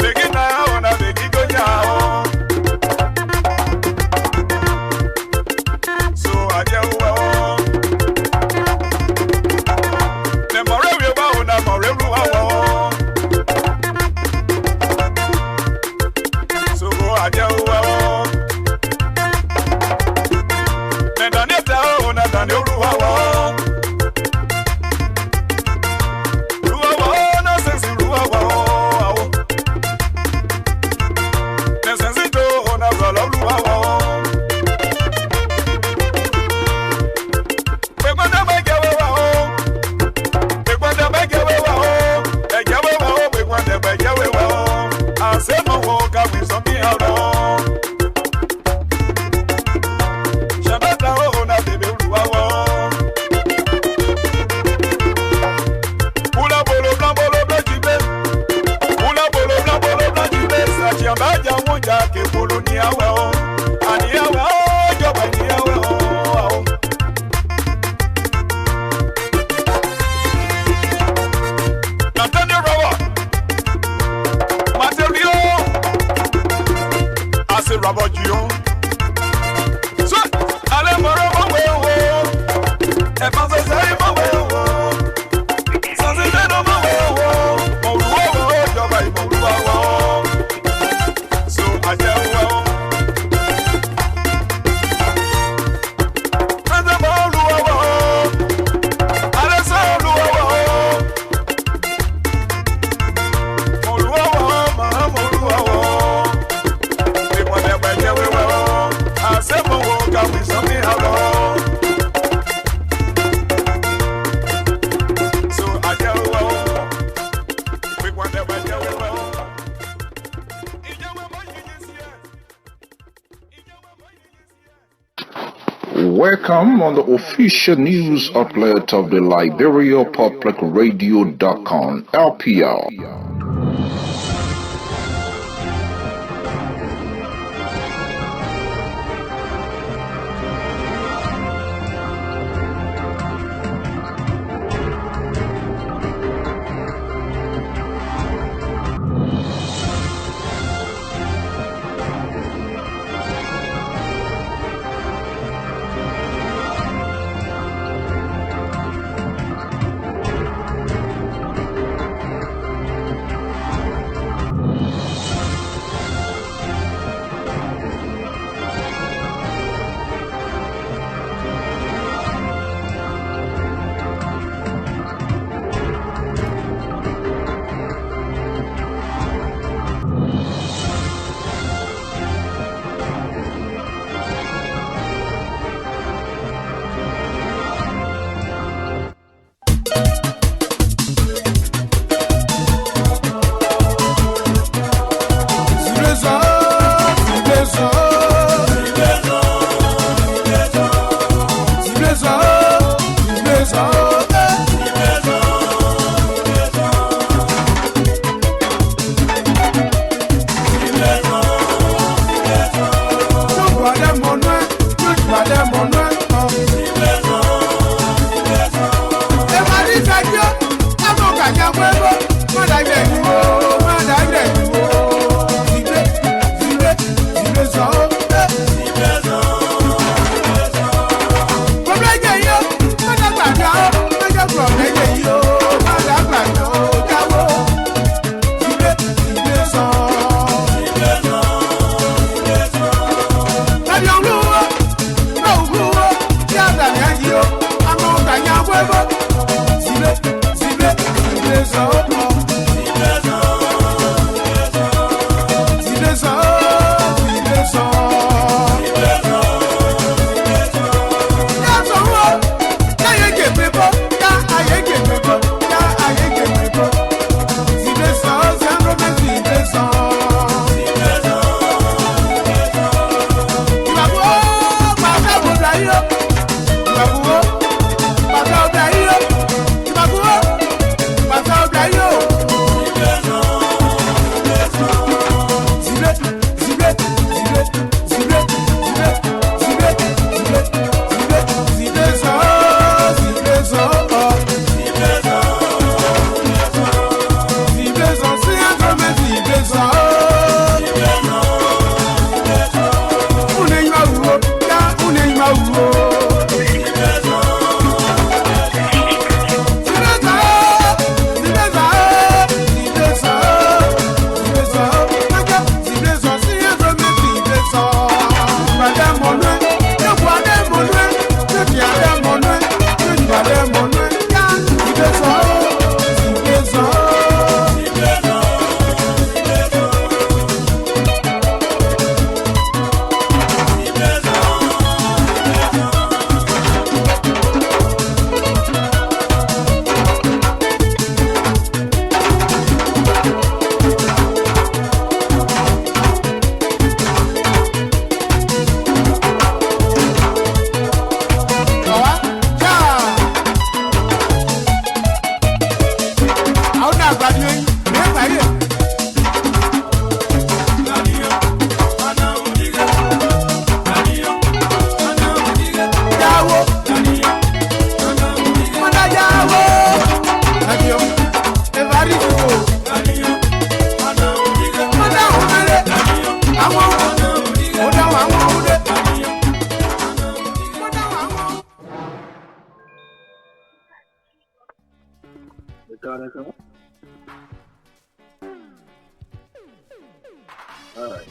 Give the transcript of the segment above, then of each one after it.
Begin now, Welcome on the official news outlet of the Liberia Public Radio.com, LPR. All right.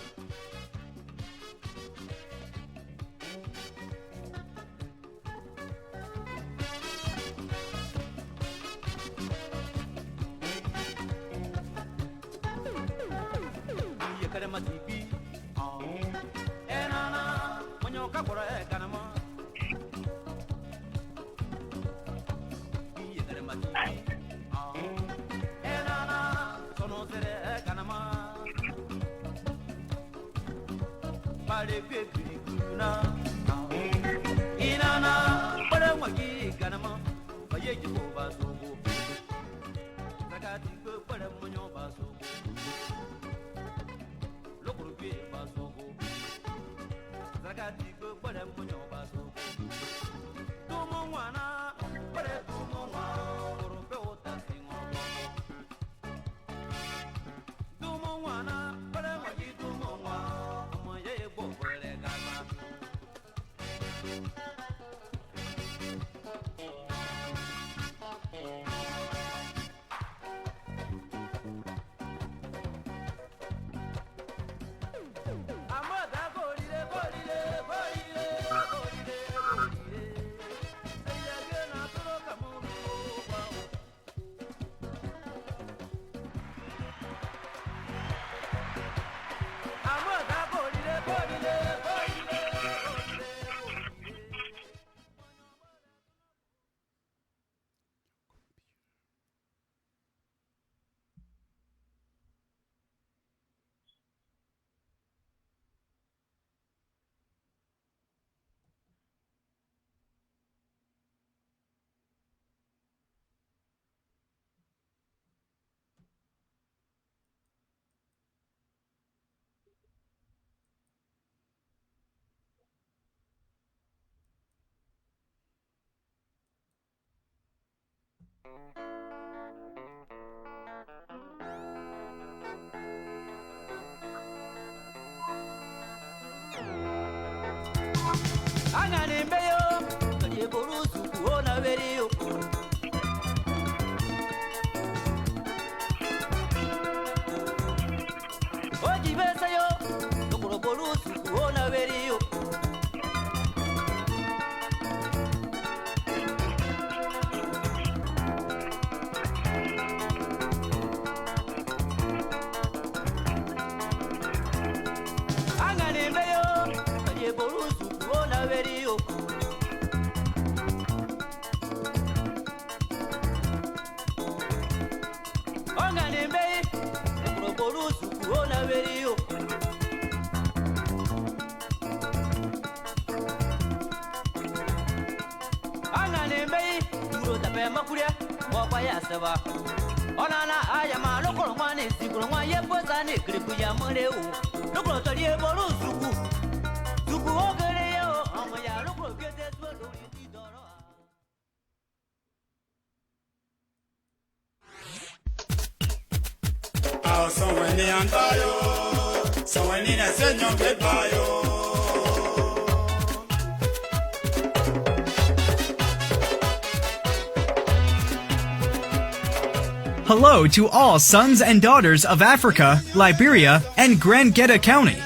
Hello to all sons and daughters of Africa, Liberia, and Grand Geta County,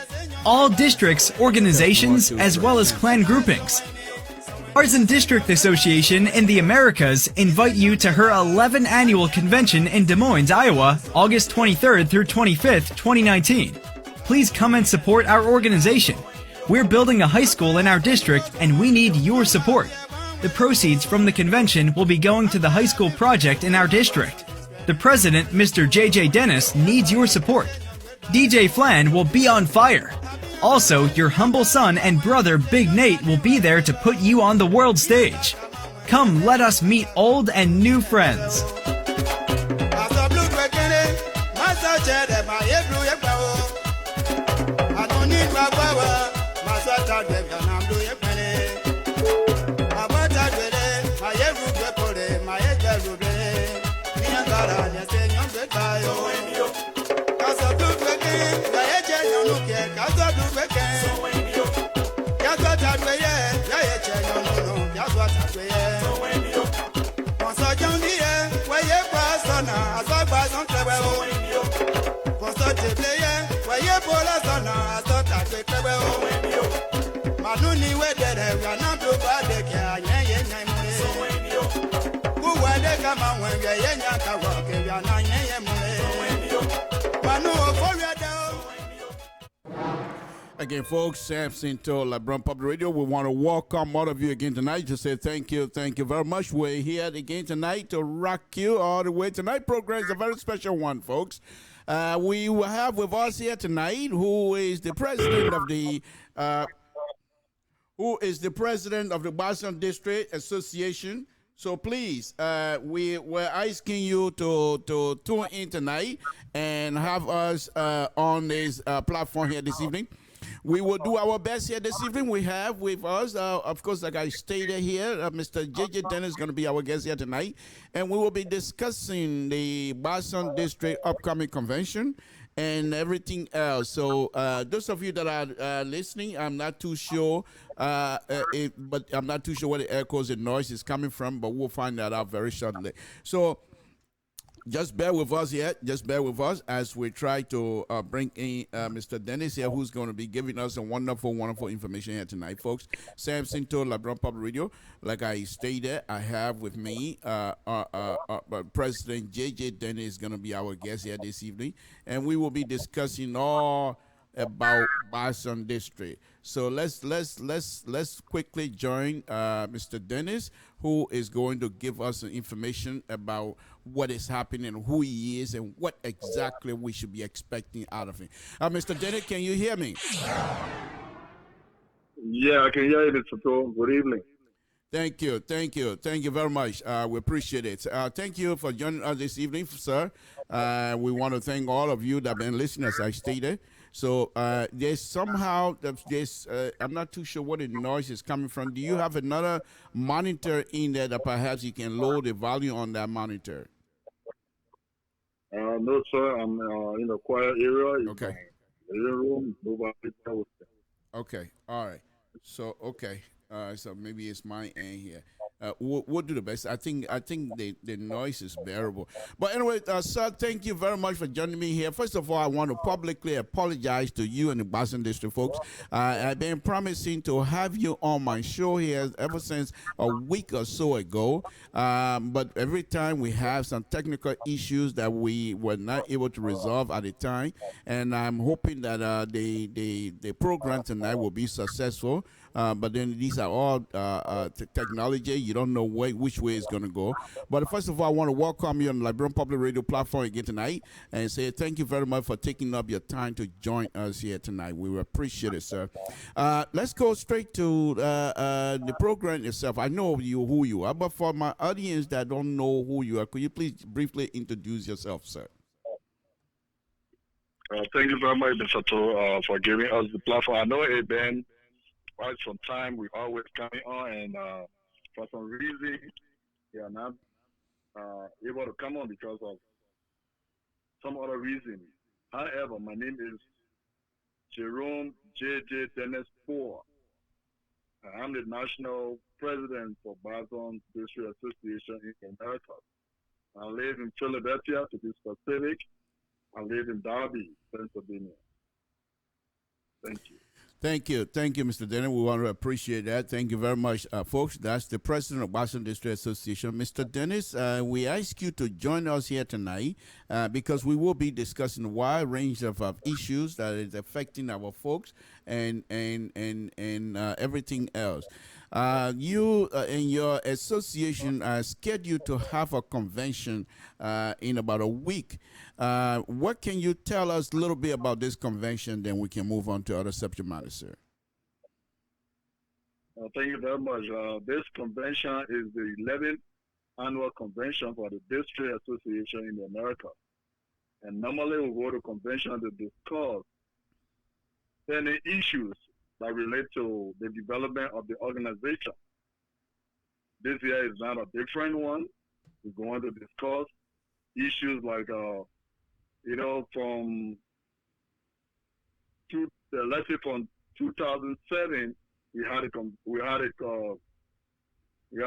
all districts, organizations, as well as clan groupings. Tarzan District Association in the Americas invite you to her 11th annual convention in Des Moines, Iowa, August 23rd through 25th, 2019. Please come and support our organization. We're building a high school in our district and we need your support. The proceeds from the convention will be going to the high school project in our district. The president, Mr. J.J. Dennis, needs your support. DJ Flan will be on fire. Also, your humble son and brother, Big Nate, will be there to put you on the world stage. Come, let us meet old and new friends. Sana Again, folks, Samson to LeBron Public Radio. We want to welcome all of you again tonight to say thank you very much. We're here again tonight to rock you all the way. Tonight's program is a very special one, folks. We will have with us here tonight who is the president of the Boston District Association. So please, we're asking you to tune in tonight and have us on this platform here this evening. We will do our best here this evening. We have with us, of course, like I stated here, Mr. J.J. Dennis is going to be our guest here tonight. And we will be discussing the Boston District upcoming convention and everything else. So those of you that are listening, I'm not too sure, but I'm not too sure where the echoes and noise is coming from, but we'll find that out very shortly. So just bear with us here. Just bear with us as we try to bring in Mr. Dennis here, who's going to be giving us a wonderful, wonderful information here tonight, folks. Samson to LeBron Public Radio. Like I stated, I have with me President J.J. Dennis is going to be our guest here this evening, and we will be discussing all about Boston District. So let's quickly join Mr. Dennis, who is going to give us information about what is happening, who he is, and what exactly we should be expecting out of him. Mr. Dennis, can you hear me? Yeah, I can hear you, Mr. Toe. Good evening. Thank you very much. We appreciate it. Thank you for joining us this evening, sir. We want to thank all of you that have been listening, as I stated. So there's somehow, I'm not too sure what the noise is coming from. Do you have another monitor in there that perhaps you can lower the volume on that monitor? No, sir. I'm in a quiet area. Okay. Living room. Nobody else. Okay. All right. So, okay. So maybe it's my end here. We'll do the best. I think the noise is bearable. But anyway, sir, thank you very much for joining me here. First of all, I want to publicly apologize to you and the Boston District folks. I've been promising to have you on my show here ever since a week or so ago. But every time we have some technical issues that we were not able to resolve at the time. And I'm hoping that the program tonight will be successful. But then these are all technology. You don't know which way it's going to go. But first of all, I want to welcome you on the LIBERIA Public Radio platform again tonight and say thank you very much for taking up your time to join us here tonight. We appreciate it, sir. Let's go straight to the program itself. I know who you are, but for my audience that don't know who you are, could you please briefly introduce yourself, sir? Thank you very much, Mr. Toe, for giving us the platform. I know it's been quite some time. We always coming on, and for some reason, we are not able to come on because of some other reason. However, my name is Jerome J.J. Dennis IV. I'm the national president for Boston District Association in America. I live in Philadelphia, to be specific. I live in Darby, Pennsylvania. Thank you. Thank you, Mr. Dennis. We want to appreciate that. Thank you very much, folks. That's the president of Boston District Association, Mr. Dennis. We ask you to join us here tonight because we will be discussing a wide range of issues that is affecting our folks and everything else. You and your association are scheduled to have a convention in about a week. What can you tell us a little bit about this convention? Then we can move on to other subject matters, sir. Thank you very much. This convention is the 11th annual convention for the District Association in America. And normally we go to convention to discuss any issues that relate to the development of the organization. This year is not a different one. We're going to discuss issues like, from let's say from 2007, we had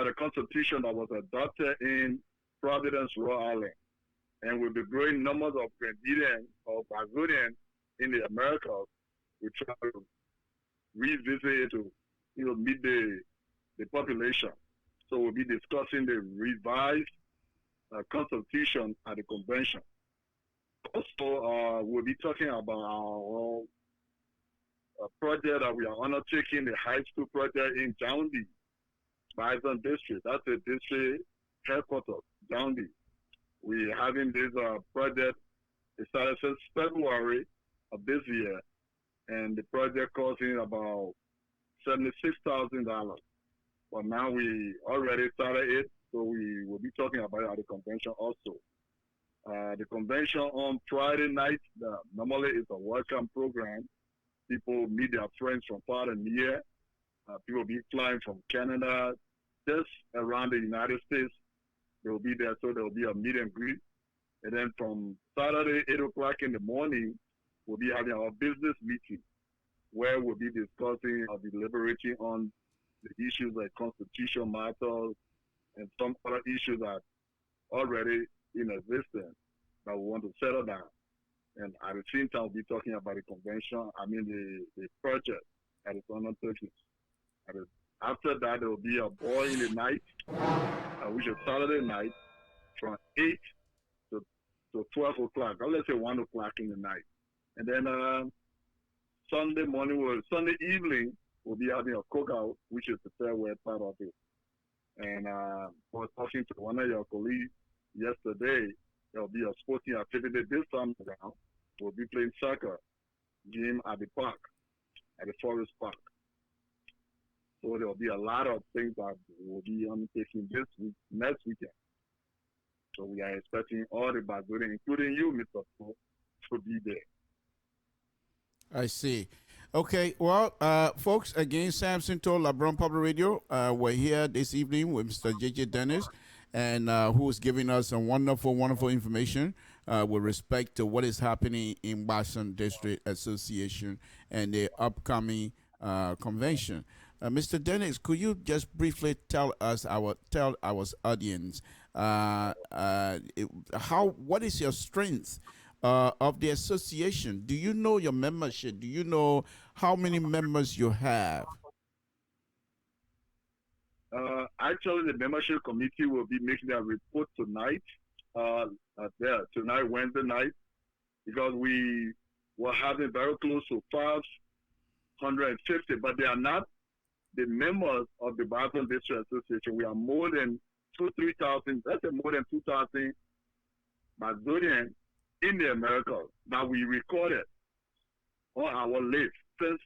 a constitution that was adopted in Providence, Rhode Island, and with the growing numbers of Grenadians or Brazilians in the Americas, we try to revisit it to, meet the population. So we'll be discussing the revised constitution at the convention. Also, we'll be talking about our project that we are undertaking, the high school project in Jaundy, Bison District. That's the district headquarters, Jaundy. We're having this project. It started since February of this year, and the project costing about $76,000. But now we already started it, so we will be talking about it at the convention also. The convention on Friday night, normally it's a welcome program. People meet their friends from far and near. People will be flying from Canada, just around the United States. They will be there, so there will be a meet and greet. And then from Saturday, 8 o'clock in the morning, we'll be having our business meeting, where we'll be discussing or deliberating on the issues like constitution matters and some other issues that already in existence that we want to settle down. And at the same time, we'll be talking about the convention, the project that is undertaken. After that, there will be a ball in the night, which is Saturday night, from 8 to 12 o'clock, or let's say 1 o'clock in the night. And then Sunday evening, we'll be having a cookout, which is the farewell part of it. And I was talking to one of your colleagues yesterday. There'll be a sporting activity this time around. We'll be playing soccer game at the park, at the Forest Park. So there'll be a lot of things that will be undertaking this week, next weekend. So we are expecting all the Brazilians, including you, Mr. Paul, to be there. I see. Okay, well, folks, again, Samson told LeBron Public Radio, we're here this evening with Mr. J.J. Dennis, and who is giving us some wonderful, wonderful information with respect to what is happening in Boston District Association and the upcoming convention. Mr. Dennis, could you just briefly tell our audience what is your strength of the association? Do you know your membership? Do you know how many members you have? Actually, the membership committee will be making a report tonight, Wednesday night, because we were having very close to 550, but they are not the members of the Boston District Association. We are more than 3,000, let's say more than 2,000 Brazilians in the Americas that we recorded on our list since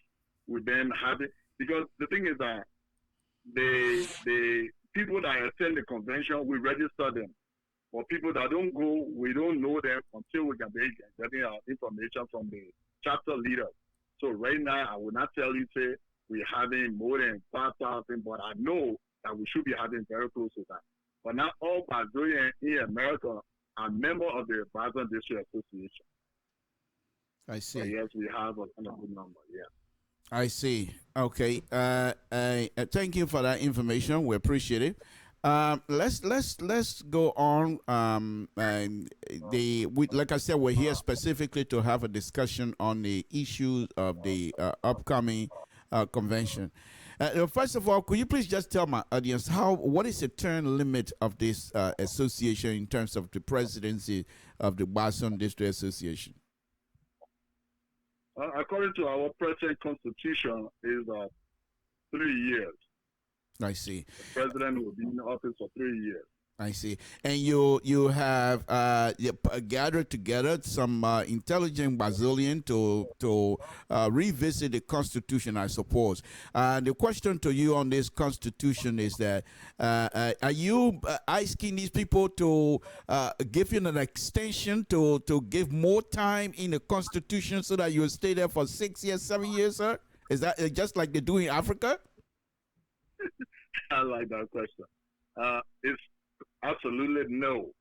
we've been having, because the thing is that the people that attend the convention, we register them. For people that don't go, we don't know them until we can be getting our information from the chapter leader. So right now, I will not tell you, say, we're having more than 5,000, but I know that we should be having very close to that. But not all Brazilians in America are members of the Boston District Association. I see. So yes, we have a kind of good number, yeah. I see. Okay. Thank you for that information. We appreciate it. Let's go on. Like I said, we're here specifically to have a discussion on the issues of the upcoming convention. First of all, could you please just tell my audience what is the term limit of this association in terms of the presidency of the Boston District Association? According to our present constitution, is 3 years. I see. The president will be in office for 3 years. I see. And you have gathered together some intelligent Brazilian to revisit the Constitution, I suppose. The question to you on this Constitution is that are you asking these people to give you an extension to give more time in the Constitution so that you will stay there for 6 years, 7 years, sir? Is that just like they do in Africa? I like that question. It's absolutely no.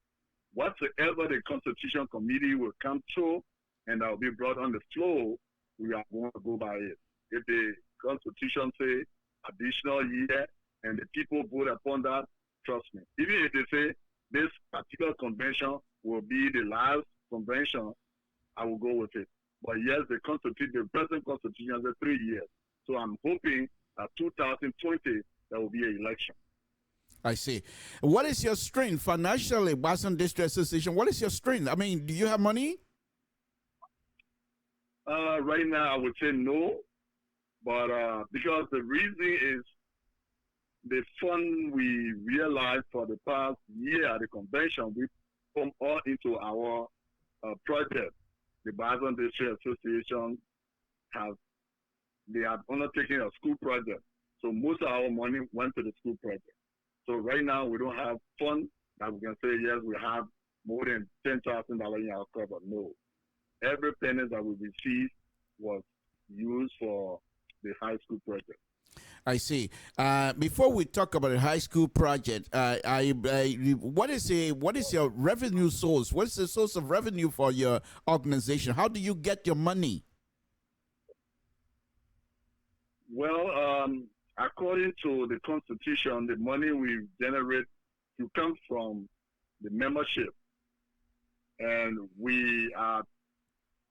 Whatsoever the Constitution Committee will come to and that will be brought on the floor, we are going to go by it. If the Constitution say additional year and the people vote upon that, trust me. Even if they say this particular convention will be the last convention, I will go with it. But yes, the present constitution is 3 years. So I'm hoping that 2020 there will be an election. I see. What is your strength financially, Boston District Association? What is your strength? I mean, do you have money? Right now, I would say no, but because the reason is the fund we realized for the past year at the convention, we pump all into our project. The Boston District Association they have undertaken a school project. So most of our money went to the school project. So right now we don't have funds that we can say, yes, we have more than $10,000 in our cover. No. Every penny that we received was used for the high school project. I see. Before we talk about the high school project, what is your revenue source? What is the source of revenue for your organization? How do you get your money? Well, according to the Constitution, the money we generate to come from the membership, and we are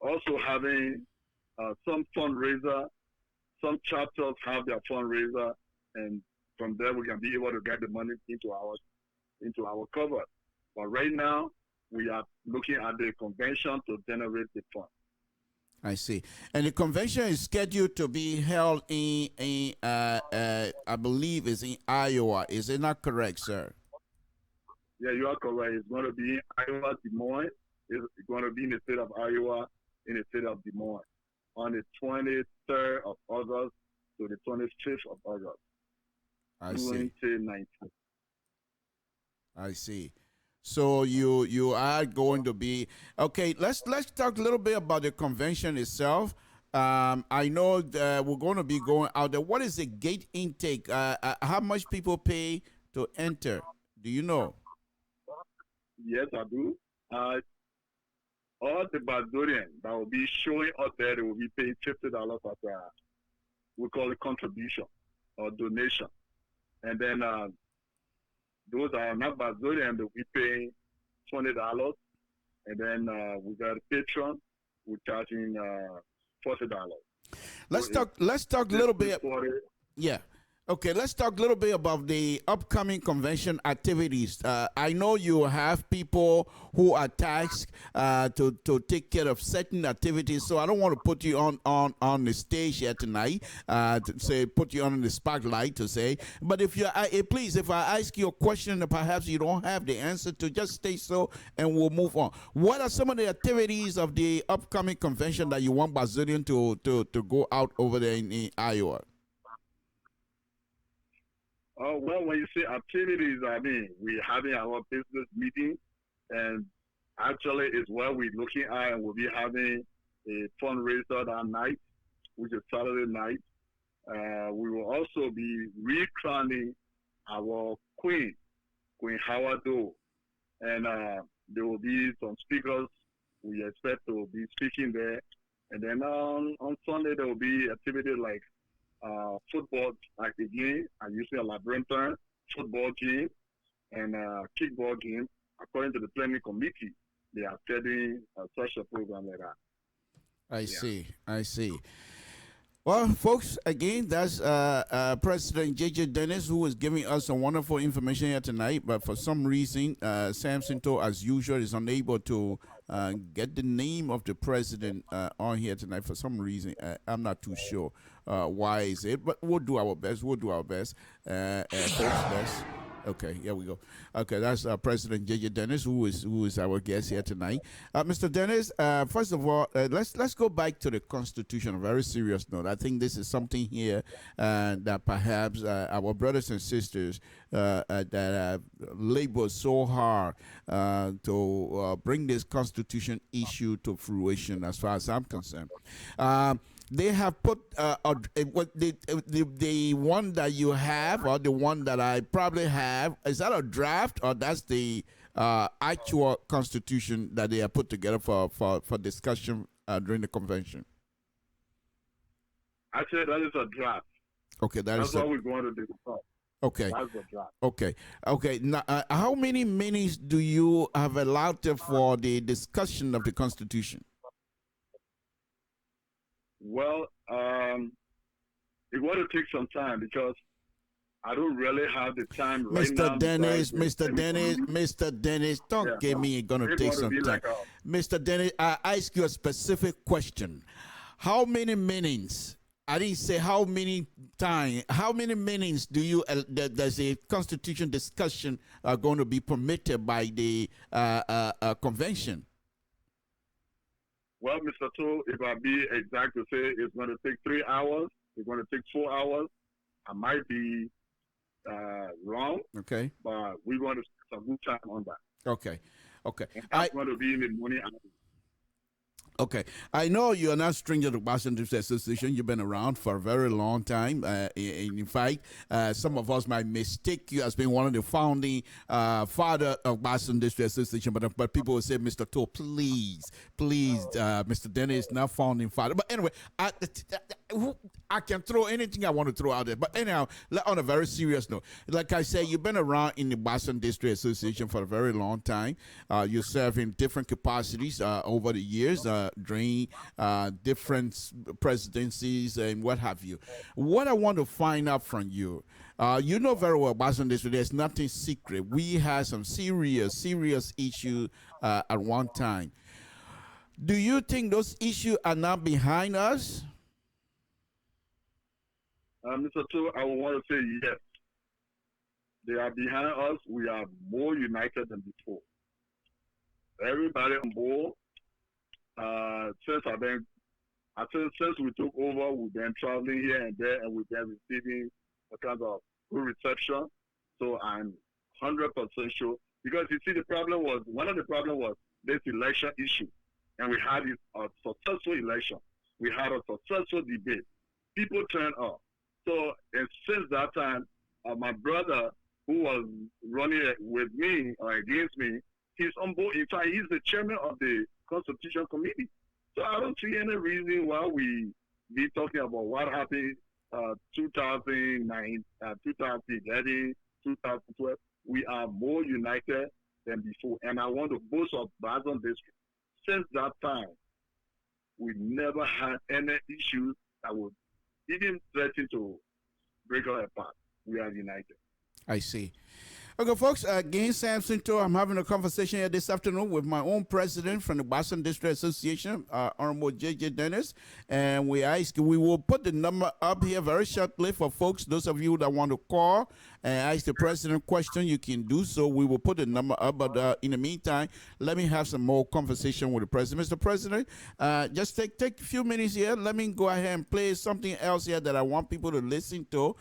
also having some fundraiser. Some chapters have their fundraiser, and from there we can be able to get the money into our cover. But right now, we are looking at the convention to generate the fund. I see. And the convention is scheduled to be held in I believe is in Iowa. Is it not correct, sir? Yeah, you are correct. It's going to be in Iowa, Des Moines. It's going to be in the state of Iowa, in the state of Des Moines, on the 23rd of August to the 25th of August, I see. 2019. I see. So you are going to be okay. Let's talk a little bit about the convention itself. I know that we're going to be going out there. What is the gate intake? How much people pay to enter? Do you know? Yes, I do. All the Brazilians that will be showing up there, they will be paying $50 as we call it contribution or donation. And then those are not Brazilian, they will be paying $20. And then we got a patron, we're charging $40. Let's talk a little bit. Yeah. Okay, let's talk a little bit about the upcoming convention activities. I know you have people who are tasked to take care of certain activities, so I don't want to put you on the stage here tonight to say put you on the spotlight to say. But if you please, if I ask you a question and perhaps you don't have the answer to, just stay so and we'll move on. What are some of the activities of the upcoming convention that you want Brazilian to go out over there in Iowa? Well, when you say activities, I mean, we're having our business meeting, and actually it's what we're looking at, and we'll be having a fundraiser that night, which is Saturday night. We will also be recrowning our Queen Howard Doe, and there will be some speakers we expect to be speaking there. And then on Sunday, there will be activities like football, like the game, and using a LIBERIA term, football game and kickball game. According to the planning committee, they are studying such a program like that. I see. Well, folks, again, that's President J.J. Dennis, who is giving us some wonderful information here tonight. But for some reason, Sam Sinto, as usual, is unable to get the name of the president on here tonight. For some reason, I'm not too sure why is it, but we'll do our best. Folks, let's. Okay, here we go. Okay, that's President J.J. Dennis, who is our guest here tonight. Mr. Dennis, first of all, let's go back to the Constitution. A very serious note. I think this is something here that perhaps our brothers and sisters that have labored so hard to bring this Constitution issue to fruition, as far as I'm concerned. They have put the one that you have, or the one that I probably have. Is that a draft, or that's the actual constitution that they have put together for discussion during the convention? Actually, that is a draft. Okay, that's what we're going to discuss. Okay. That's a draft. Okay. Now, how many minutes do you have allowed for the discussion of the constitution? Well, it's going to take some time because I don't really have the time right Mr. now. Dennis, Besides Mr. Dennis, Mr. Dennis, don't yeah, give me it's gonna it's take going to some be time. like a Mr. Dennis, I ask you a specific question. How many minutes? I didn't say how many time. How many minutes do you does a constitution discussion going to be permitted by the convention? well, Mr. Tool, if I be exact to say it's going to take 3 hours, it's going to take 4 hours. I might be wrong, Okay. but we're going to spend some good time on that. Okay. Okay. And that's going to be in the morning. Okay, I know you're not stranger to Boston District Association. You've been around for a very long time. In fact, some of us might mistake you as being one of the founding father of Boston District Association, but people will say, Mr. Toll, please, Mr. Dennis is not founding father. But anyway, I can throw anything I want to throw out there. But anyhow, on a very serious note, like I said, you've been around in the Boston District Association for a very long time. You serve in different capacities over the years. During different presidencies and what have you. What I want to find out from you, you know very well, Boston District, there's nothing secret. We had some serious issues at one time. Do you think those issues are not behind us? Mr. Tool, I want to say yes. They are behind us. We are more united than before. Everybody on board. Since we took over, we've been traveling here and there, and we've been receiving a kind of good reception. So I'm 100% sure. Because you see, one of the problems was this election issue, and we had a successful election. We had a successful debate. People turned up. So, and since that time, my brother, who was running with me or against me, he's on board. In fact, he's the chairman of the Constitution Committee. So I don't see any reason why we be talking about what happened 2009, 2011, 2012. We are more united than before. And I want to boast of Boston District. Since that time, we never had any issues that would even threaten to break us apart. We are united. I see. Okay, folks, again, Sam Sinto, I'm having a conversation here this afternoon with my own president from the Boston District Association, Honorable J.J. Dennis, and we will put the number up here very shortly for folks, those of you that want to call and ask the president question, you can do so. We will put the number up, but in the meantime, let me have some more conversation with the president. Mr. President, just take a few minutes here. Let me go ahead and play something else here that I want people to listen to.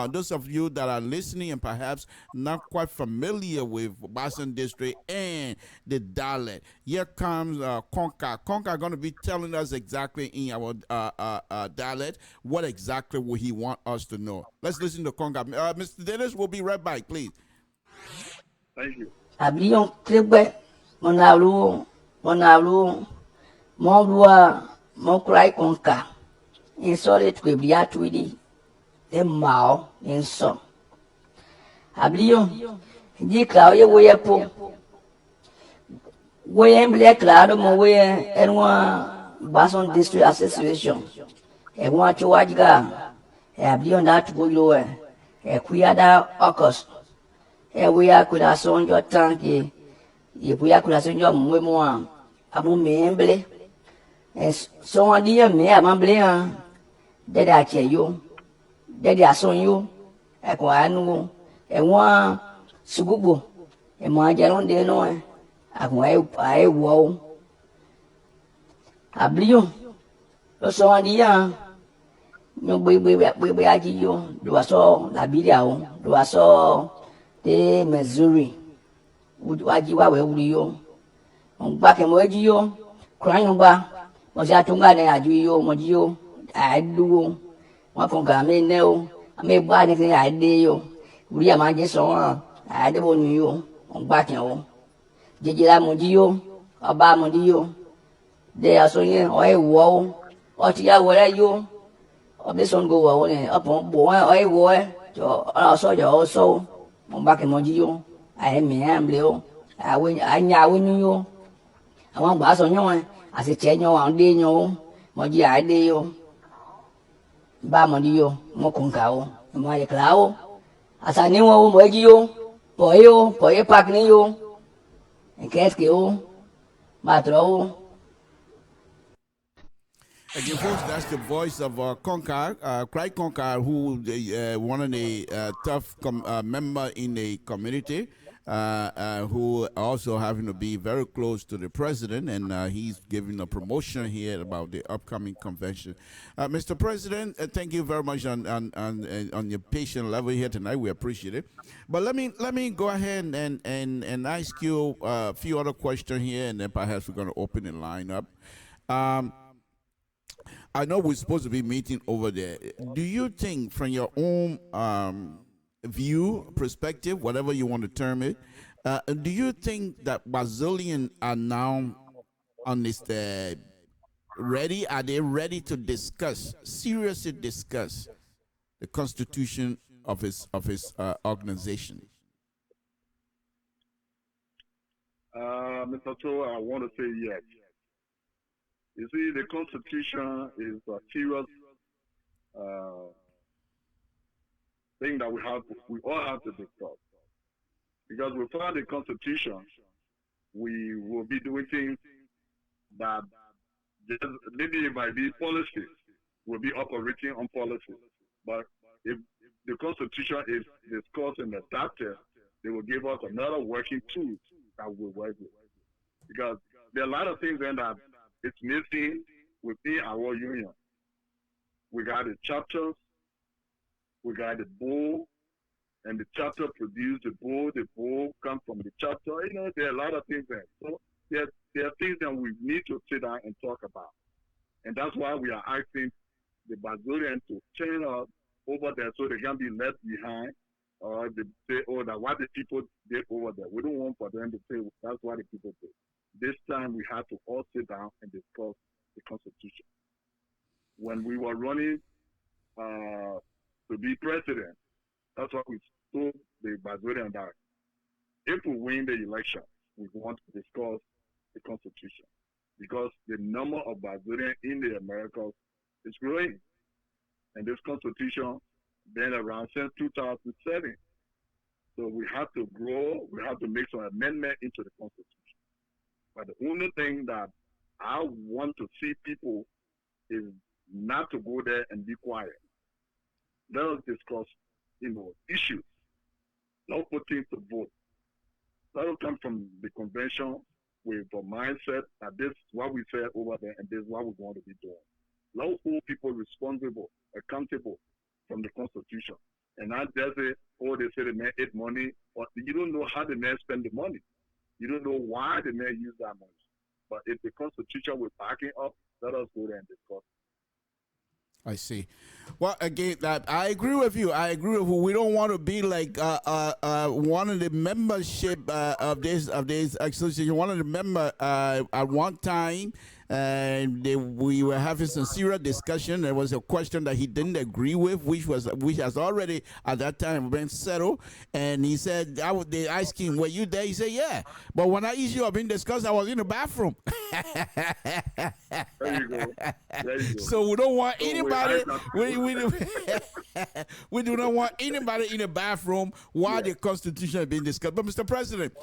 Those of you that are listening and perhaps not quite familiar with Boston District and the dialect. Here comes Conca. Conca going to be telling us exactly in our dialect what exactly will he want us to know. Let's listen to Conca. Mr. Dennis, we'll be right back, please. Thank you. Ablion Tribet, Monalu, Mondua, Moncrai Conca. In solid Quibiatwidi, the Mao in some. Ablion. Di Claudia Wayapo Wayam Black Clado Mowe and one Boston District Association. And one to Wajga, a beyond that go lower, a Quiada Ocus. And we are could have sown your tanky if we are could have sown your Momoan, Abu Memble. And so on, dear me, I'm Blair. That I tell you, that I saw you, a Quanu, and one. Sugubu, a majaron de no, I woe. A blue, so on the young. No baby, we are you, do us all, Liberia, do us all, the Missouri. Would I give away with you? On back and wage you, crying back, was that to God and I do you, what you, I do. What from Gamma, no, I may buy anything I dare you. We are my guess on. I don't know you on back now. Jijila Modio, Aba Modio. They are so near or a wall, or Tia, where are you? Or this one go away upon boy or a war, also you also on back in Modio. I am me, I'm blue. I know you. I want bass on you as a chain on Dino, Modia, I dare you. ba mo di yo mo kun ka o mo ye kla o asa ni wo mo ji yo po ye pak ni yo en kes ke o ma tro o. Again, folks, that's the voice of Concar, Craig Concar, who one of the tough member in the community, who also having to be very close to the president, and he's giving a promotion here about the upcoming convention. Mr. President, thank you very much on your patient level here tonight. We appreciate it. But let me go ahead and ask you a few other questions here, and then perhaps we're going to open the line up. I know we're supposed to be meeting over there. Do you think, from your own view, perspective, whatever you want to term it, do you think that Brazilians are now on this ready? Are they ready to discuss, seriously discuss, the constitution of his organization? Mr. Cho, I want to say yes. You see, the Constitution is a serious thing that we all have to discuss. Because without the Constitution, we will be doing things that just, maybe it might be policy, we'll be operating on policy. But if the Constitution is discussed and adopted, they will give us another working tool that we'll work with. Because there are a lot of things then that it's missing within our union. We got the chapters, we got the bull, and the chapter produce the bull comes from the chapter. You know, there are a lot of things there. So there are things that we need to sit down and talk about. And that's why we are asking the Brazilians to turn up over there so they can be left behind. Or they say, oh, that what the people did over there. We don't want for them to say that's what the people did. This time we had to all sit down and discuss the Constitution. When we were running to be president, that's what we told the Brazilian that if we win the election, we want to discuss the Constitution because the number of Brazilians in the Americas is growing. And this Constitution been around since 2007. So we have to grow, we have to make some amendment into the Constitution. But the only thing that I want to see people is not to go there and be quiet. Let us discuss, issues. Not put things to vote. Let us come from the convention with a mindset that this is what we said over there and this is what we want to be doing. Let us hold people responsible, accountable from the Constitution. And not just say, oh, they say the man ate money, but you don't know how the man spend the money. You don't know why the man used that money. But if the Constitution was backing up, let us go there and discuss. I see. Well, again, I agree with you. I agree with you. We don't want to be like one of the membership of this association. One of the member at one time, we were having some serious discussion. There was a question that he didn't agree with, which has already at that time been settled. And he said, they asked him, "Were you there?" He said, "Yeah." But when that issue had been discussed, I was in the bathroom. There you go. There you go. So we don't want anybody. We do not want anybody in the bathroom while the Constitution is being discussed. But Mr. President,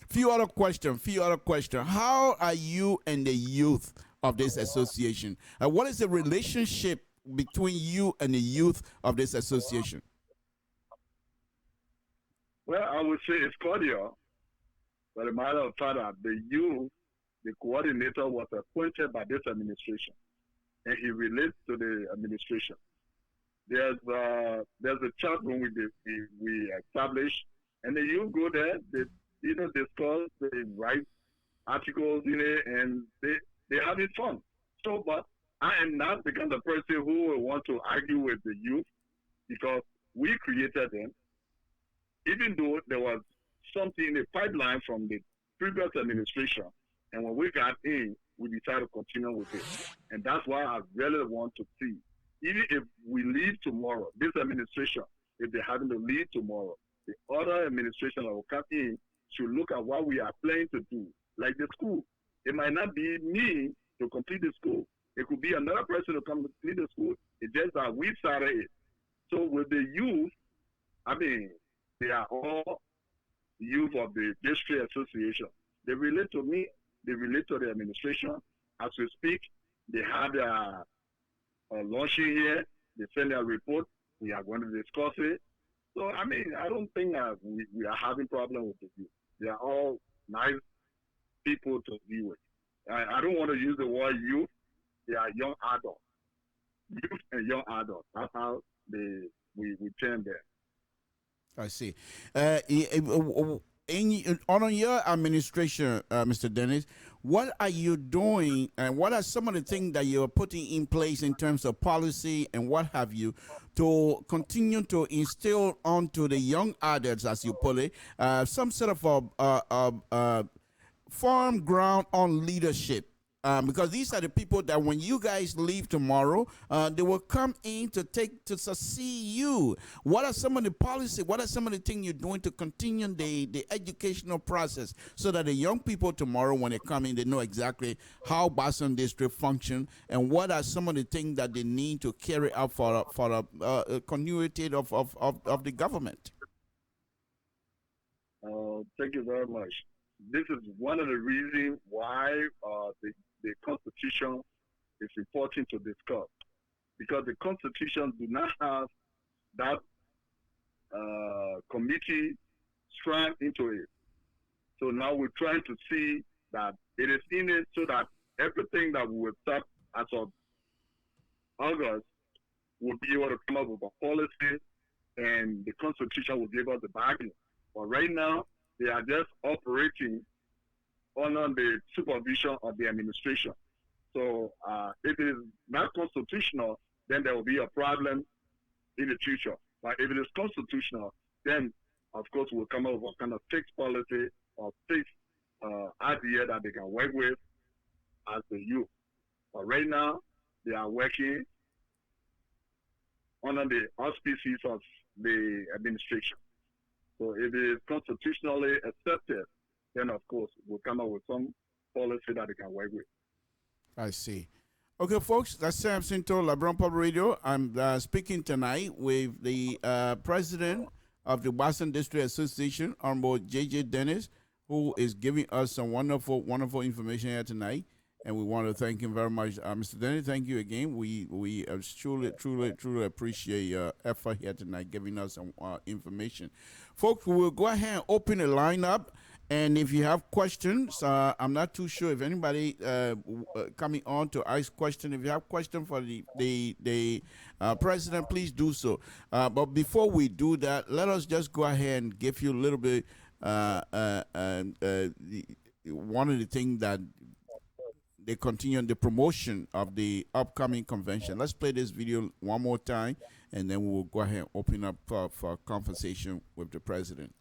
few other questions. How are you and the youth of this association? What is the relationship between you and the youth of this association? Well, I would say it's cordial. But a matter of fact, the youth, the coordinator was appointed by this administration, and he relates to the administration. There's a chat room we established, and the youth go there. They discuss, they write articles in it, and they have it fun. So, but I am not the kind of person who will want to argue with the youth because we created them, even though there was something in the pipeline from the previous administration. And when we got in, we decided to continue with it. And that's why I really want to see, even if we leave tomorrow, this administration, if they're having to leave tomorrow, the other administration that will come in should look at what we are planning to do, like the school. It might not be me to complete the school, It could be another person who come to clean the school. It's just that we started it. So with the youth, I mean, they are all youth of the district association. They relate to me. They relate to the administration. As we speak, they have their launching here. They send their report. We are going to discuss it. So, I mean, I don't think we are having problems with the youth. They are all nice people to deal with. I don't want to use the word youth. They are young adults. Youth and young adults. That's how we term them. I see. On your administration, Mr. Dennis, what are you doing and what are some of the things that you're putting in place in terms of policy and what have you to continue to instill onto the young adults, as you put it, some sort of firm ground on leadership? Because these are the people that when you guys leave tomorrow, they will come in to succeed you. What are some of the policies? What are some of the things you're doing to continue the educational process so that the young people tomorrow, when they come in, they know exactly how Boston District function and what are some of the things that they need to carry out for a continuity of the government? Thank you very much. This is one of the reasons why the Constitution is important to discuss, because the Constitution do not have that committee strand into it. So now we're trying to see that it is in it so that everything that we will start as of August will be able to come up with a policy, and the Constitution will give us the backing. But right now, they are just operating under the supervision of the administration. So if it is not constitutional, then there will be a problem in the future. But if it is constitutional, then of course we'll come up with a kind of fixed policy or fixed idea that they can work with as the youth. But right now, they are working under the auspices of the administration. So if it is constitutionally accepted, then of course we'll come up with some policy that they can work with. I see. Okay, folks, that's Sam Sinto, LIBERIA Public Radio. I'm speaking tonight with the president of the Boston District Association, Honorable J.J. Dennis, who is giving us some wonderful, wonderful information here tonight. And we want to thank him very much. Mr. Dennis, thank you again. We truly appreciate your effort here tonight, giving us some information. Folks, we'll go ahead and open the line up. And if you have questions, I'm not too sure if anybody coming on to ask questions. If you have questions for the president, please do so. But before we do that, let us just go ahead and give you a little bit one of the things that they continue the promotion of the upcoming convention. Let's play this video one more time, and then we'll go ahead and open up for a conversation with the president.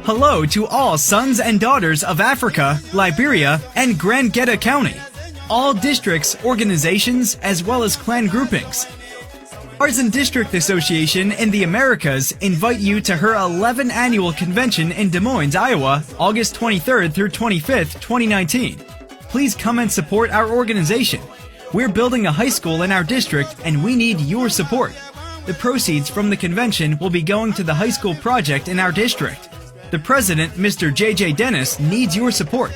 Hello to all sons and daughters of Africa, Liberia, and Grand Geta County, all districts, organizations, as well as clan groupings. Tarzan District Association in the Americas invite you to her 11th annual convention in Des Moines, Iowa, August 23rd through 25th, 2019. Please come and support our organization. We're building a high school in our district and we need your support. The proceeds from the convention will be going to the high school project in our district. The president, Mr. J.J. Dennis, needs your support.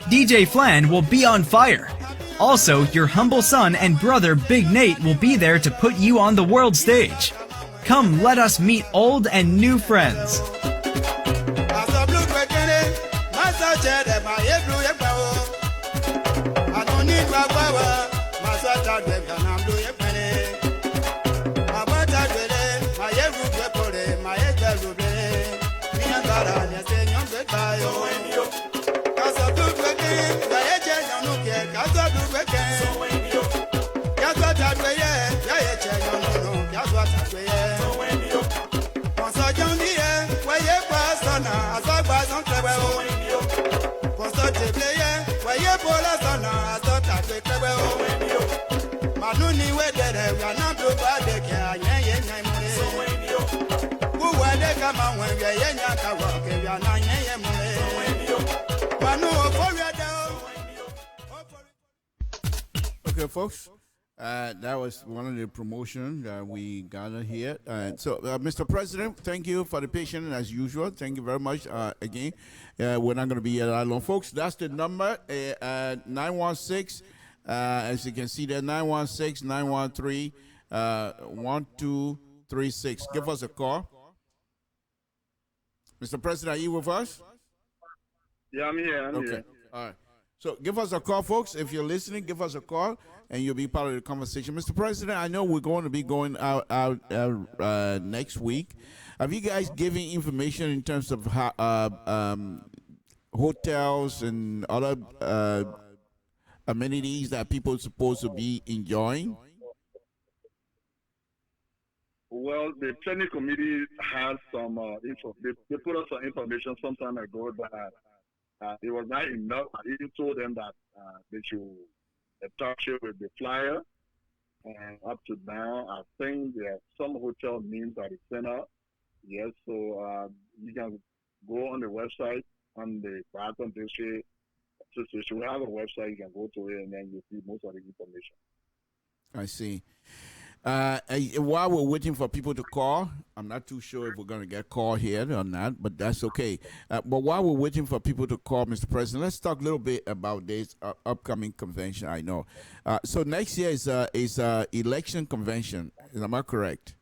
DJ Flan will be on fire. Also, your humble son and brother Big Nate will be there to put you on the world stage. Come, let us meet old and new friends. Where you pull us on, I thought I'd Okay, folks. That was one of the promotions that we gathered here. So, Mr. President, thank you for the patience as usual. Thank you very much again. We're not going to be here that long, folks. That's the number 916. As you can see there, 916-913-1236. Give us a call. Mr. President, are you with us? Yeah, I'm here. I'm here. All right. So give us a call, folks. If you're listening, give us a call, and you'll be part of the conversation. Mr. President, I know we're going to be going out next week. Have you guys given information in terms of how, hotels and other amenities that people are supposed to be enjoying? Well, the planning committee has some info. They put us some information some time ago that it was not enough. I even told them that they should attach it with the flyer. And up to now, I think there are some hotel names at the center. Yes, so you can go on the website on the Barton District Association. We have a website. You can go to it, and then you see most of the information. I see. While we're waiting for people to call, I'm not too sure if we're going to get called here or not, but that's okay. But while we're waiting for people to call, Mr. President, let's talk a little bit about this upcoming convention. I know. So next year is election convention. Am I correct?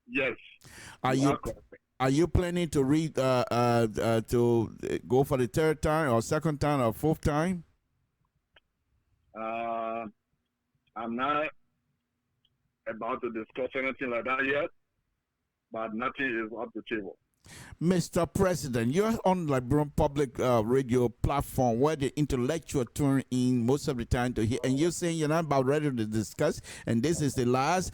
Yes. Are you planning to to go for the third time or second time or fourth time? I'm not about to discuss anything like that yet, but nothing is off the table. Mr. President, you're on LIBERIA public radio platform where the intellectual turn in most of the time to hear, and you're saying you're not about ready to discuss, and this is the last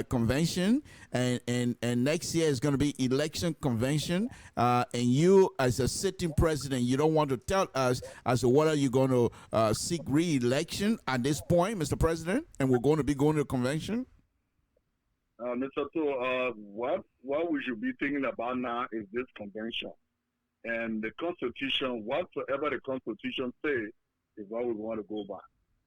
convention, and next year is going to be election convention, and you as a sitting president, you don't want to tell us as to whether you're going to seek re-election at this point, Mr. President, and we're going to be going to the convention? Mr. Tu, what we should be thinking about now is this convention. And the Constitution, whatsoever the Constitution says, is what we want to go by.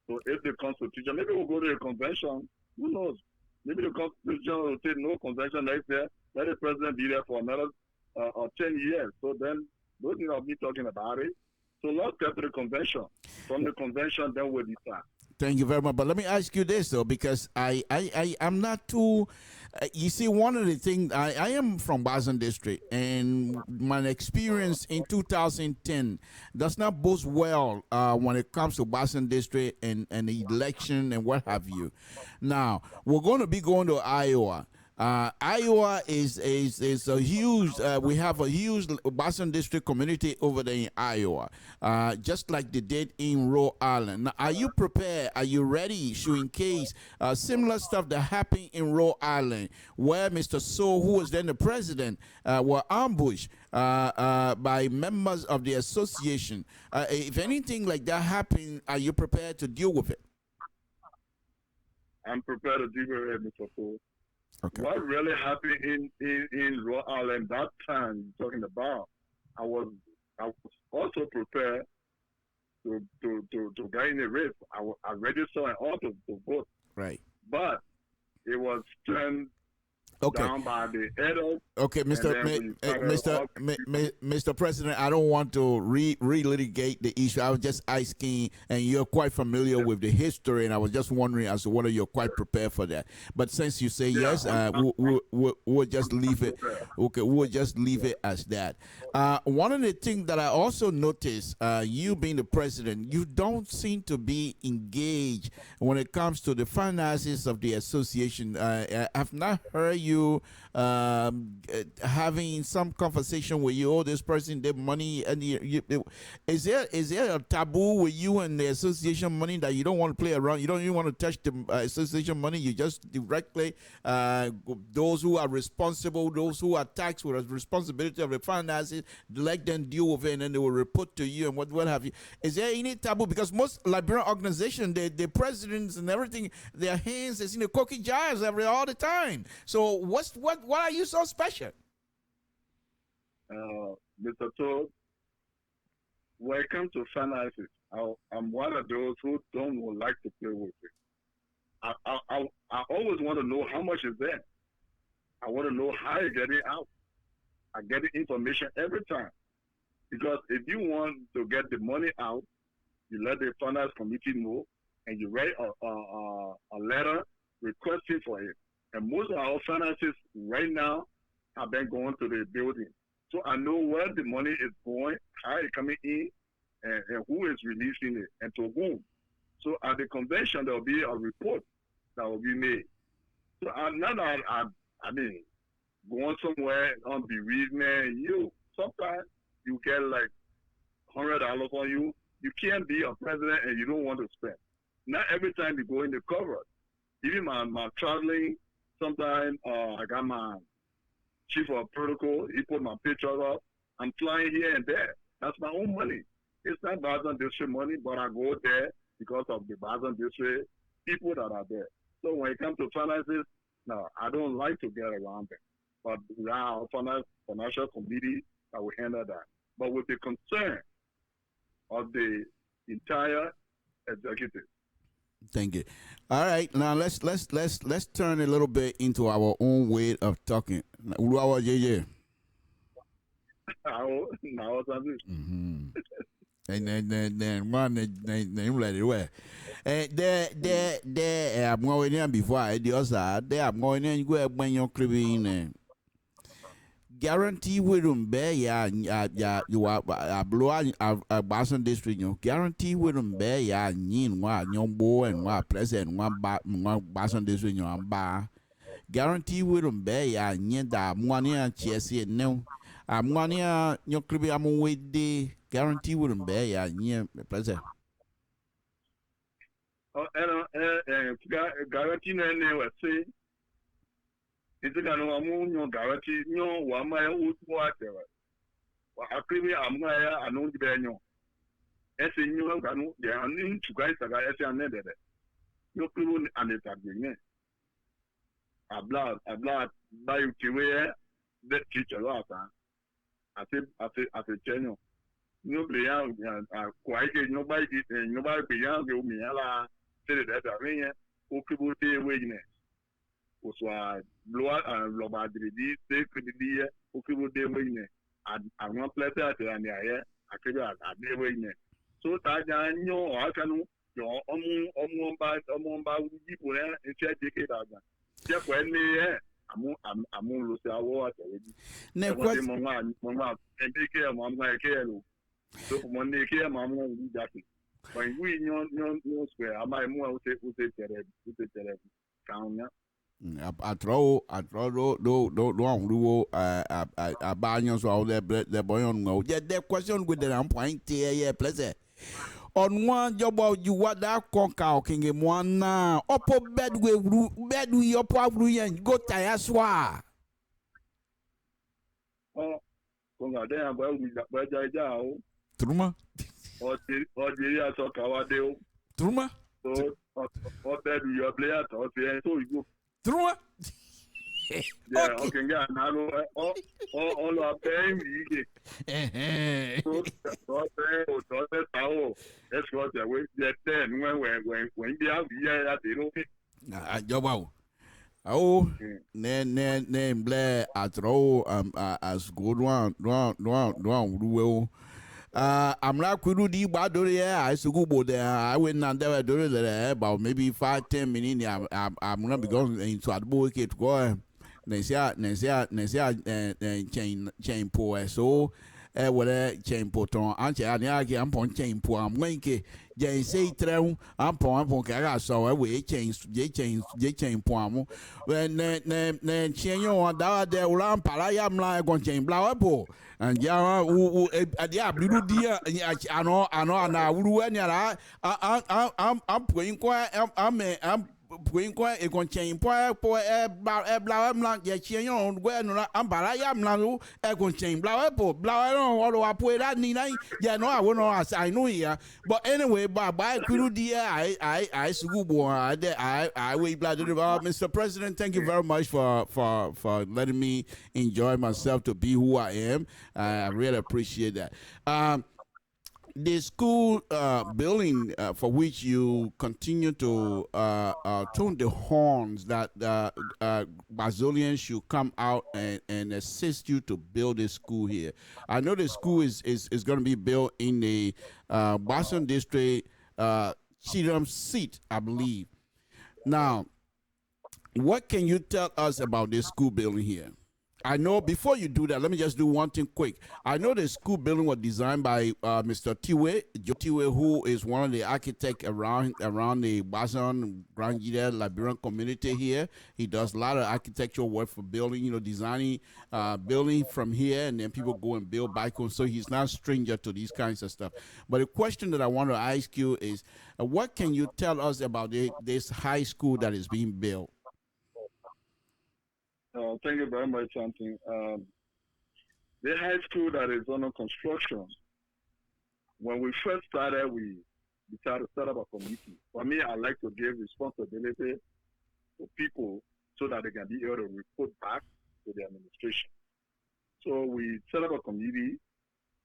So if the Constitution, maybe we'll go to the convention, who knows? Maybe the Constitution will say no convention next year, let the president be there for another 10 years. So then, don't need to be talking about it. So let's get to the convention. From the convention, then we'll decide. Thank you very much. But let me ask you this, though, because I'm not too, you see, one of the things, I am from Boston District, and my experience in 2010 does not bode well when it comes to Boston District and the election and what have you. Now, we're going to be going to Iowa. Iowa is a huge, we have a huge Boston District community over there in Iowa, just like they did in Rhode Island. Now, are you prepared? Are you ready to in case similar stuff that happened in Rhode Island, where Mr. So, who was then the president, were ambushed by members of the association? If anything like that happened, are you prepared to deal with it? I'm prepared to deal with it, Mr. So. Okay. What really happened in Rhode Island that time you're talking about, I was also prepared to get in the race. I registered and also to vote. Right. But it was turned down by the adults. Okay, Mr. President, I don't want to relitigate the issue. I was just asking, and you're quite familiar with the history, and I was just wondering as to whether you're quite prepared for that. But since you say yes, we'll just leave it. Okay, we'll just leave it as that. One of the things that I also noticed, you being the president, you don't seem to be engaged when it comes to the finances of the association. I've not heard you having some conversation with you? Oh, this person did money, and is there a taboo with you and the association money that you don't want to play around? You don't even want to touch the association money. You just directly those who are responsible, those who are taxed with the responsibility of the finances, let them deal with it, and then they will report to you and what have you. Is there any taboo? Because most Liberian organizations, the presidents and everything, their hands is in the cookie jars all the time. So what are you so special? Mr. Todd, when it comes to finances, I'm one of those who don't like to play with it. I always want to know how much is there. I want to know how you get it out. I get the information every time. Because if you want to get the money out, you let the finance committee know, and you write a letter requesting for it. And most of our finances right now have been going to the building. So I know where the money is going, how it's coming in, and who is releasing it, and to whom. So at the convention, there will be a report that will be made. So I mean, going somewhere on bereavement, sometimes you get like $100 on you. You can't be a president and you don't want to spend. Not every time you go in the cover. Even my traveling, sometimes I got my chief of protocol, he put my picture up. I'm flying here and there. That's my own money. It's not Bazan District money, but I go there because of the Bazan District people that are there. So when it comes to finances, no, I don't like to get around them. But we are our financial committee that will handle that. But with the concern of the entire executive. Thank you. All right, now let's turn a little bit into our own way of talking. Mm-hmm. And then one they let it away. There I'm going in before I do also. There I'm going in go when you're creeping. Guarantee we don't bear ya you are blow a Boston district. You guarantee we don't bear ya yin one young boy and one president one Boston district you bar. Guarantee we don't bear ya yin that money and Chelsea no. I'm money your creepy I'm with the guarantee we don't bear ya yin president. Oh, and guarantee no say. It's going to among guarantee no one my old water. I claim I'm I know the venue. As a new Gano, they are in two guys that I say another. No clue and it's again. A blood by you that teacher lot. I say, channel. Nobody else, quite nobody beyond you, me, said that I mean, who could be waiting. Soit blois l'obadredi c'est que dire au que vous devez à un plaisir à l'année à que à devez so ta ganyo akanu yo omo ba wuji pour un c'est que da c'est quoi ne amu lo se awo atẹ̀wéjú ne ko mo ndike mo ma ke lo so mo ndike mo mo wuji jake when we no square ama mu o se tere kanya I throw do a banyo so all the boy on go. Yeah, the question with the point here, yeah, pleasure. On one job you what that conquer king one now. Upper bed we up and go tire swa. Oh, conga there about we jao. Truma. Or the so kawadeo. Truma. So what bed we are player so you go. Through yeah, okay, yeah, now all our paying me. So that's how that's what the way that then when they have yeah they don't job out. Oh, name Blair at row as good one well. I'm not could do bad I used to go there. I went and there do there about maybe 5-10 minutes. I'm not going into a book it go. Nesia chain poor so wala chain poton anche ani agi ampon chain po amwenke jen sei treu ampon ka so we chain po amu ne chenyo da de ulan para ya mla gon chain bla po and ya u adia blu dia ano na uru ani ara am point kwa am going qua e con chain po bla mla ye chenyo gwe no ambara ya mla e con chain bla no all wa po that ni nai ya no I no as I know here but anyway by kuru dia I sugubo I we bla Mr. President, thank you very much for letting me enjoy myself to be who I am. I really appreciate that. The school building for which you continue to tune the horns that Brazilians should come out and assist you to build a school here. I know the school is going to be built in the Boston district, Cheatham seat, I believe. Now, what can you tell us about this school building here? I know before you do that, let me just do one thing quick. I know the school building was designed by Mr. Joe Tiwe, who is one of the architects around the Boston, Grand Liberian community here. He does a lot of architectural work for building, designing building from here, and then people go and build back home. So he's not a stranger to these kinds of stuff. But the question that I want to ask you is, what can you tell us about this high school that is being built? Thank you very much, something. The high school that is under construction, when we first started, we decided to set up a committee. For me, I like to give responsibility to people so that they can be able to report back to the administration. So we set up a committee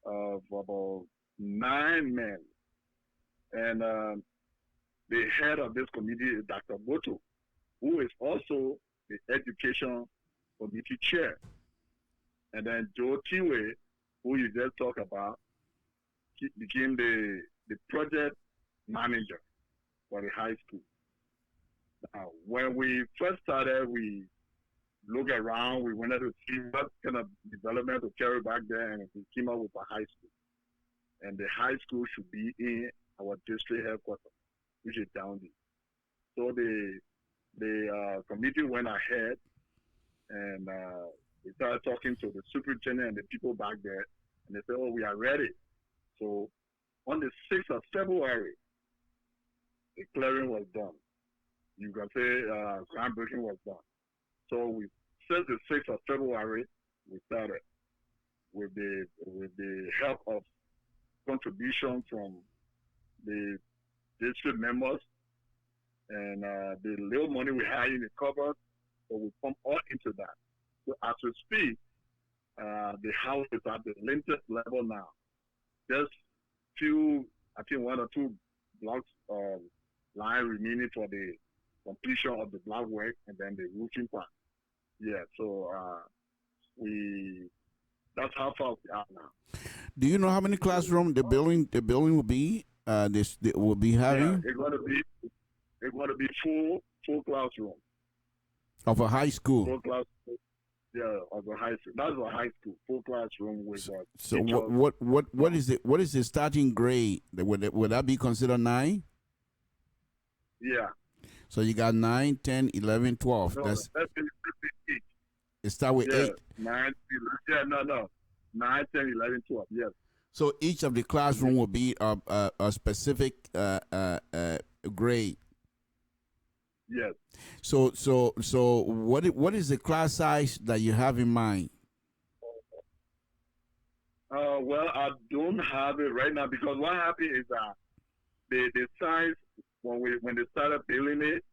of about 9 men. And the head of this committee is Dr. Boto, who is also the education committee chair. And then Joe Tiwe, who you just talked about, he became the project manager for the high school. Now, when we first started, we looked around, we wanted to see what kind of development to carry back there, and we came up with a high school. And the high school should be in our district headquarters, which is down there. So the committee went ahead and we started talking to the superintendent and the people back there, and they said, "Oh, we are ready." So on the 6th of February, the clearing was done. You can say groundbreaking was done. So since the 6th of February, we started with the help of contribution from the district members and the little money we had in the cupboard, so we pump all into that. So as we speak, the house is at the lintel level now. Just I think 1 or 2 blocks line remaining for the completion of the block work and then the roofing part. Yeah, so that's how far we are now. Do you know how many classrooms the building will be? This will be having? Yeah, it's going to be full classroom. Of a high school. Full class, yeah, of a high school. That's a high school, full classroom with. So what is it? What is the starting grade? Would that be considered 9? Yeah. So you got 9, 10, 11, 12. No, that's 8. It start with 8. 9, 11, 9, 10, 11, 12. Yes. So each of the classroom will be a specific grade. Yes. So what is the class size that you have in mind? Well, I don't have it right now because what happened is that the size when they started building it,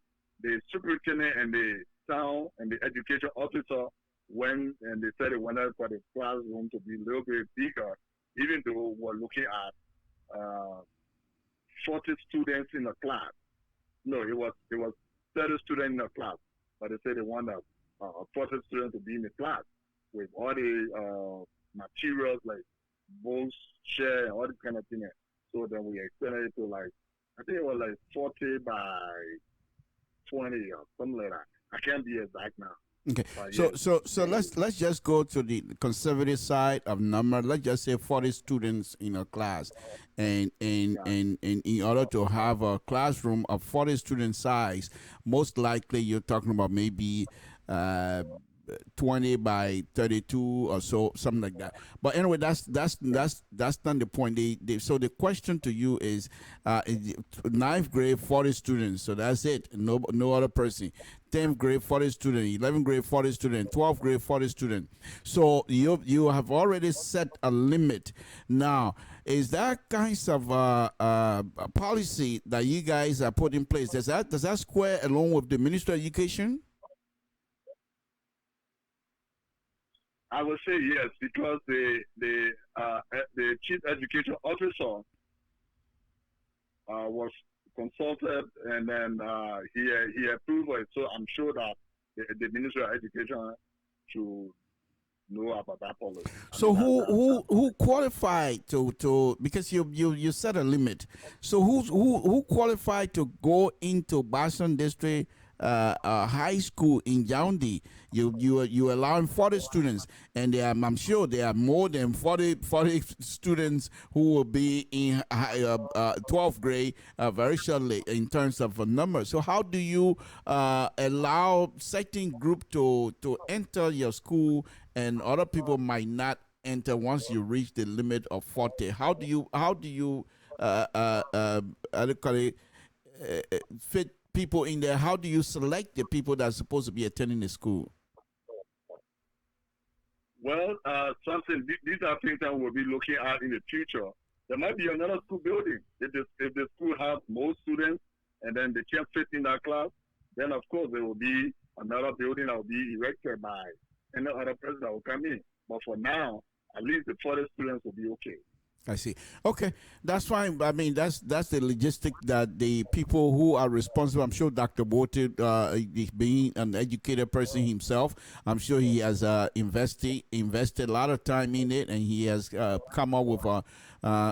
the superintendent and the town and the education officer went and they said they wanted for the classroom to be a little bit bigger, even though we're looking at 40 students in a class. No, it was 30 students in a class, but they said they want 40 students to be in the class with all the materials like books, chair, and all the kind of things. So then we extended it to I think it was 40 by 20 or something like that. I can't be exact now. Okay, Yes. so let's just go to the conservative side of number. Let's just say 40 students in a class, Yeah. and in order to have a classroom of 40 student size, most likely you're talking about maybe uh, 20 by 32 or so, something like that. But anyway, that's not the point. So the question to you is, ninth grade 40 students, so that's it. No other person. 10th grade 40 student, 11th grade 40 student, 12th grade 40 student. So you have already set a limit. Now, is that kinds of policy that you guys are put in place? Does that square along with the Ministry of Education? I would say yes, because the chief education officer was consulted, and then he approved it. So I'm sure that the Ministry of Education should know about that policy. So who qualified to because you set a limit. So who qualified to go into Boston District high school in Yaoundé? You allowing 40 students, and I'm sure there are more than 40 students who will be in 12th grade very shortly in terms of a number. So how do you allow certain group to enter your school, and other people might not enter once you reach the limit of 40? How do you how do you call it, fit people in there? How do you select the people that are supposed to be attending the school? Well, these are things that we'll be looking at in the future. There might be another school building. If the school has more students and then they can't fit in that class, then of course there will be another building that will be erected by any other person that will come in. But for now, at least the 40 students will be okay. I see. Okay, that's fine. I mean, that's the logistic that the people who are responsible. I'm sure Dr. Bote, being an educated person himself, I'm sure he has invested a lot of time in it, and he has come up with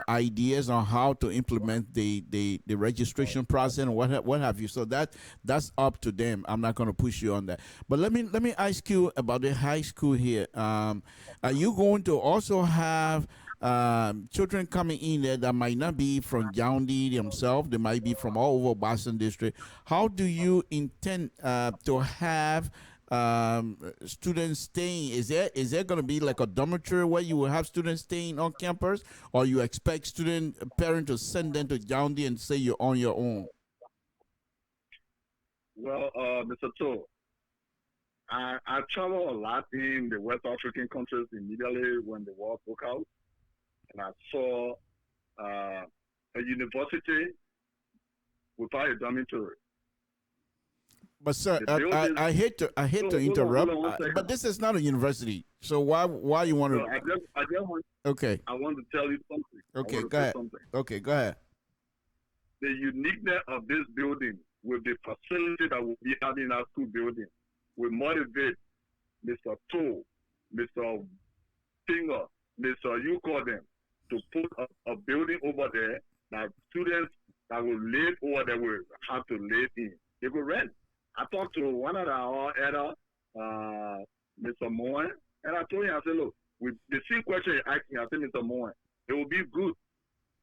ideas on how to implement the registration process and what have you. So that's up to them. I'm not going to push you on that. But let me ask you about the high school here. Are you going to also have children coming in there that might not be from Yaoundé themselves? They might be from all over Boston District. How do you intend to have students staying? Is there going to be like a dormitory where you will have students staying on campus, or you expect parents to send them to Yaoundé and say you're on your own? Well, Mr. To, I travel a lot in the West African countries immediately when the war broke out. And I saw a university without a dormitory. But sir, I hate to interrupt, but this is not a university. So why you want to? No, I just want. Okay. I want to tell you something. Okay, go ahead. Okay, go ahead. The uniqueness of this building with the facility that we'll be having in our school building will motivate Mr. To, Mr. Finger, Mr. You call them, to put a building over there that students that will live over there will have to live in. They will rent. I talked to one of our elder, Mr. Moen, and I told him, I said, look, with the same question you asked me, I said, Mr. Moen, it will be good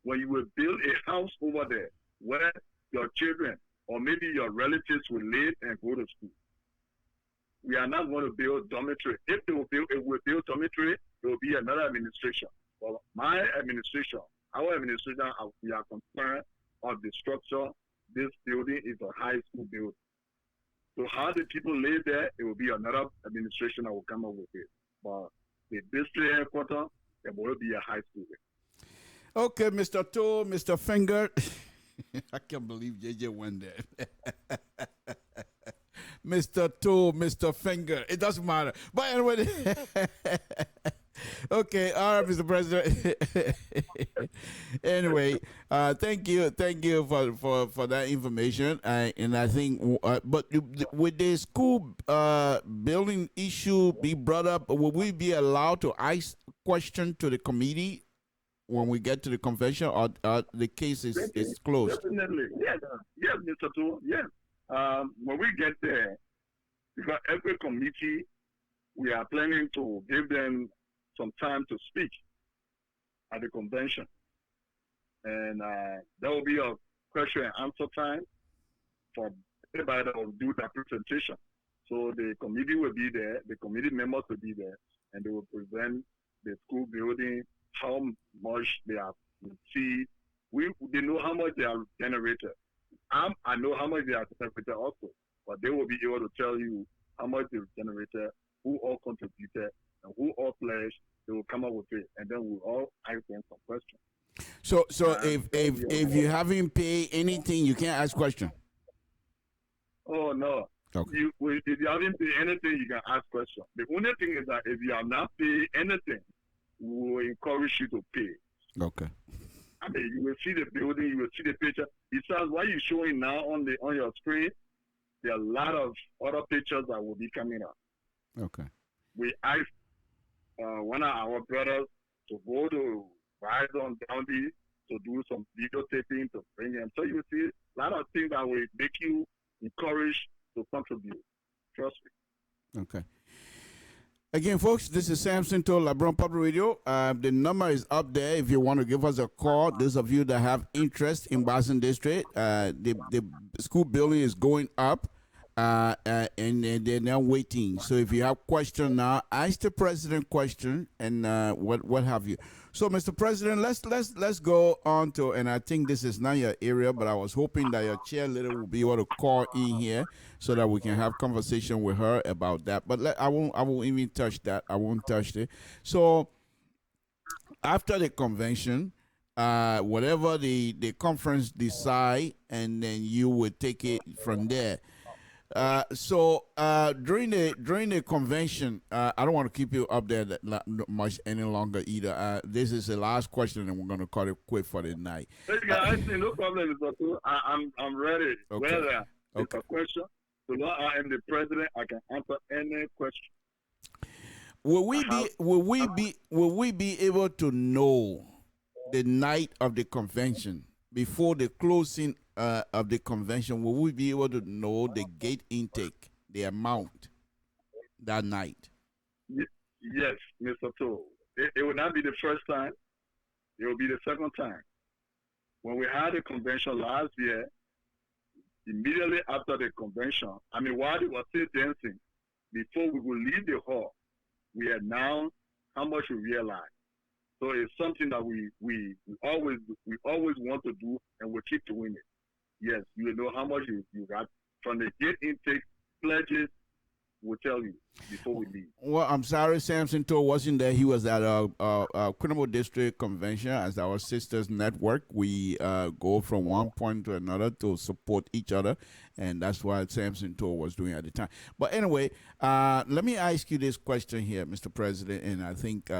when you will build a house over there where your children or maybe your relatives will live and go to school. We are not going to build dormitory. If they will build dormitory, it will be another administration. Well, my administration, our administration, we are concerned of the structure. This building is a high school building. So how the people live there, it will be another administration that will come up with it. But the district headquarters, there will be a high school there. Okay, Mr. To, Mr. Finger. I can't believe JJ went there. Mr. To, Mr. Finger. It doesn't matter. But anyway. Okay, all right, Mr. President. Anyway, thank you for that information. And I think, but would the school building issue be brought up? Will we be allowed to ask question to the committee when we get to the convention, or the case is closed? Definitely, yes, Mr. Tu, yes. When we get there, because every committee, we are planning to give them some time to speak at the convention. And there will be a question and answer time for everybody that will do that presentation. So the committee will be there, the committee members will be there, and they will present the school building, how much they have received. They know how much they are generated. I know how much they are generated also, but they will be able to tell you how much they generated, who all contributed, and who all pledged. They will come up with it, and then we'll all ask them some questions. So if you haven't paid anything, you can't ask question. Oh no. Okay. If you haven't paid anything, you can ask questions. The only thing is that if you have not paid anything, we will encourage you to pay. Okay. I mean, you will see the building, you will see the picture. Besides, what you're showing now on your screen, there are a lot of other pictures that will be coming up. Okay. We asked one of our brothers to go to Verizon County to do some videotaping to bring them. So you see a lot of things that will make you encouraged to contribute. Trust me. Okay. Again, folks, this is Samson to LeBron Public Radio. The number is up there if you want to give us a call. Those of you that have interest in Boston District, the school building is going up, and they're now waiting. So if you have question now, ask the president question and what have you. So, Mr. President, let's go on to, and I think this is not your area, but I was hoping that your chair leader will be able to call in here so that we can have conversation with her about that. But I won't even touch that. I won't touch it. So after the convention, whatever the conference decide, and then you would take it from there. So during the convention, I don't want to keep you up there that much any longer either. This is the last question, and we're going to call it quit for the night. Hey, guys, no problem, Mr. I'm ready. Okay. Whether it's a question, so long I am the president, I can answer any question. Will we be able to know the night of the convention before the closing of the convention? Will we be able to know the gate intake, the amount that night? Yes, Mr. Toll. It will not be the first time. It will be the second time. When we had a convention last year, immediately after the convention, while they were still dancing, before we would leave the hall, we announced how much we realized. So it's something that we always want to do, and we keep doing it. Yes, you will know how much you got from the gate intake pledges. We'll tell you before we leave. Well, I'm sorry, Samson Toll wasn't there. He was at a criminal district convention as our sisters network. We go from one point to another to support each other, and that's what Samson Toll was doing at the time. But anyway, let me ask you this question here, Mr. President, and I think,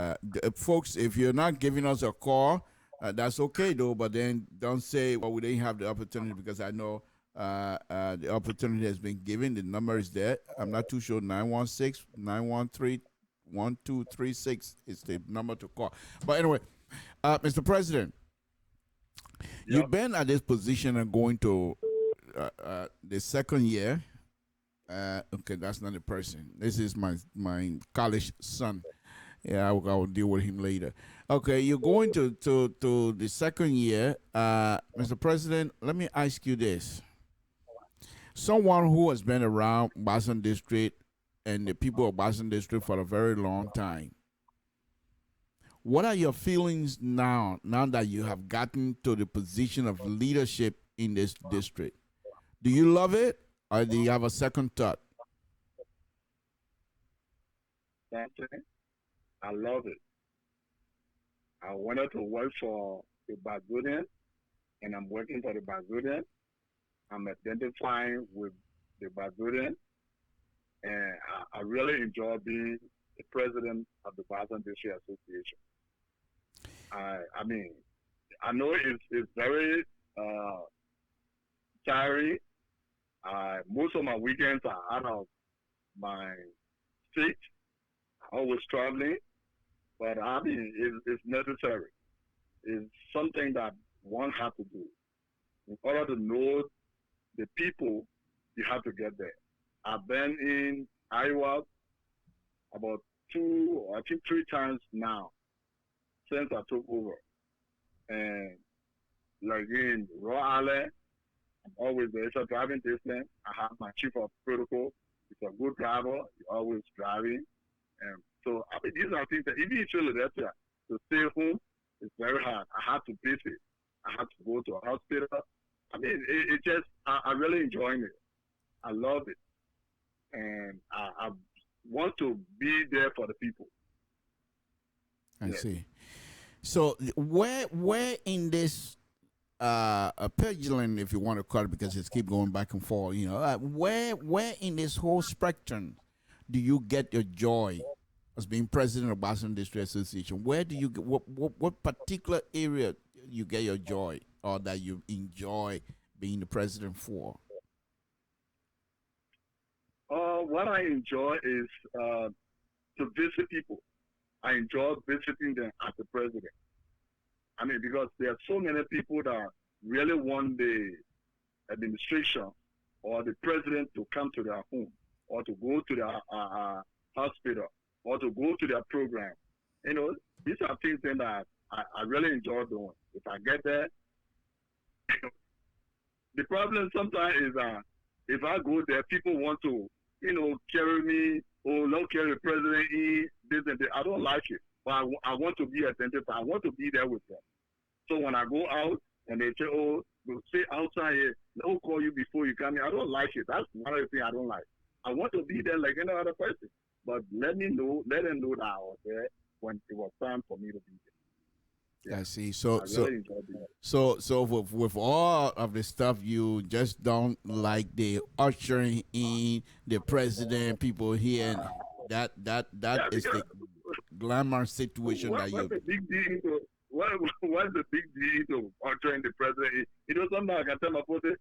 folks, if you're not giving us a call, that's okay, though, but then don't say, well, we didn't have the opportunity, because I know the opportunity has been given. The number is there. I'm not too sure. 916-913-1236 is the number to call. But anyway, Mr. President, you've been at this position and going to the second year. Okay, that's not the person. This is my college son. Yeah, I will deal with him later. Okay, you're going to the second year. Mr. President, let me ask you this. Someone who has been around Boston District and the people of Boston District for a very long time, what are your feelings now that you have gotten to the position of leadership in this district? Do you love it, or do you have a second thought? I love it. I wanted to work for the Barbadian, and I'm working for the Barbadian. I'm identifying with the Barbadian, and I really enjoy being the president of the Boston District Association. I know it's very tiring. Most of my weekends are out of my state. Always traveling, but it's necessary. It's something that one has to do. In order to know the people, you have to get there. I've been in Iowa about 2, or I think 3 times now since I took over. And like in Raw Island, I'm always there. It's a driving distance. I have my chief of protocol. He's a good driver. He's always driving. And so, I mean, these are things that even in Philadelphia, to stay home is very hard. I have to visit. I have to go to a hospital. I mean, it just, I really enjoying it. I love it. And I want to be there for the people. I see. So where in this pendulum, if you want to call it, because it's keep going back and forth, where in this whole spectrum do you get your joy as being president of Boston District Association? Where do you get, what particular area you get your joy, or that you enjoy being the president for? What I enjoy is to visit people. I enjoy visiting them as the president. I mean, because there are so many people that really want the administration or the president to come to their home, or to go to their hospital, or to go to their program. These are things that I really enjoy doing. If I get there, the problem sometimes is if I go there, people want to, carry me, or not carry the president in, this and that. I don't like it. But I want to be attentive. I want to be there with them. So when I go out and they say, oh, we'll stay outside here, they'll call you before you come in. I don't like it. That's one of the things I don't like. I want to be there like any other person. But let them know that I was there when it was time for me to be there. Yeah. I see. So I really enjoy being there. So with all of the stuff, you just don't like the ushering in the president, people here, and that is the glamour situation that you. What's the big deal? What's the big deal to ushering the president? Sometimes I can tell my person,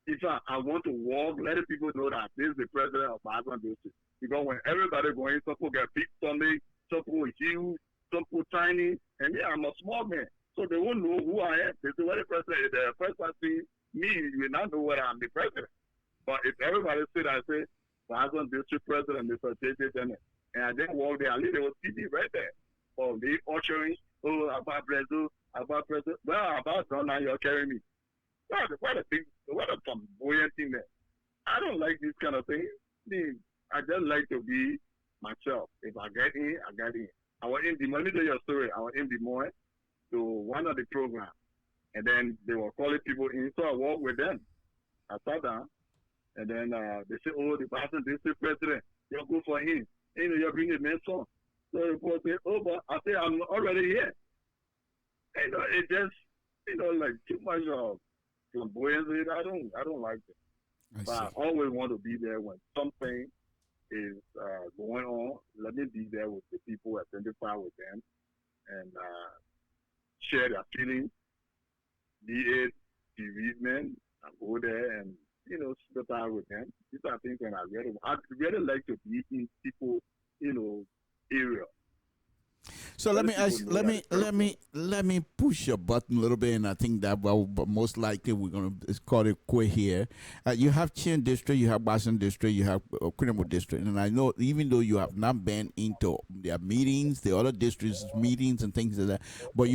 if I want to walk, let the people know that this is the president of Boston District. Because when everybody going, some people get big stomach, some people huge, some people tiny, and I'm a small man. So they won't know who I am. They say, well, the president, the first time see me, you will not know whether I'm the president. But if everybody sit and say, Boston District President, Mr. J.J. Bennett, and I then walk there, at least they will see me right there. Or they ushering, about president, well, about done now, you're carrying me. What a flamboyant thing there. I don't like this kind of thing. I just like to be myself. If I get in, I get in. I was in the money to your story. I was in the morning to one of the programs. And then they were calling people in, so I walked with them. I sat down, and then they said, oh, the Boston District President, you're good for him. You're bringing a man son. So the people say, oh, but I say, I'm already here. It just, like too much of flamboyancy. I don't like it. But I always want to be there when something is going on. Let me be there with the people, identify with them, and share their feelings, be it bereavement. I go there and spend time with them. These are things that I really like to be in people, area. So let me push your button a little bit, and I think that but most likely we're gonna call it quit here. You have Chin District, you have Boston District, you have Quinamo District, and I know even though you have not been into their meetings, the other districts meetings and things like that, but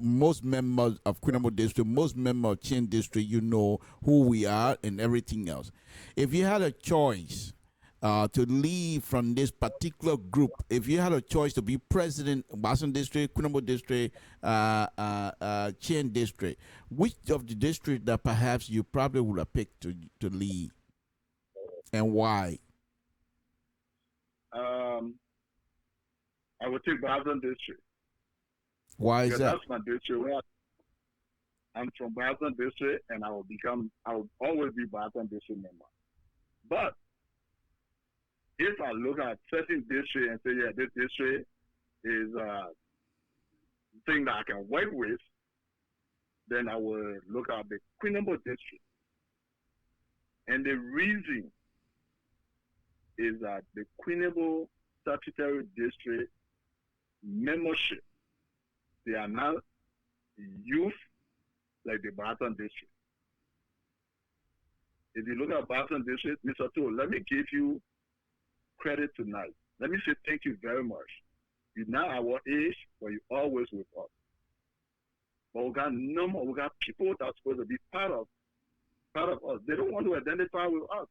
most members of Quinamo District, most members of Chin District, who we are and everything else. If you had a choice to leave from this particular group, if you had a choice to be president of Boston District, Quinamo District, Chen District, which of the districts that perhaps you probably would have picked to lead, and why? I would take Boston District. Why is that? That's my district. I'm from Boston District, and I will always be Boston District member. But if I look at certain district and say, yeah, this district is a thing that I can work with, then I will look at the Quinamo District. And the reason is that the Quinamo Statutory District membership, they are not youth like the Boston District. If you look at Boston District, Mr. Tool, let me give you credit tonight. Let me say thank you very much. You're now our age, but you're always with us. But we got people that's supposed to be part of us. They don't want to identify with us.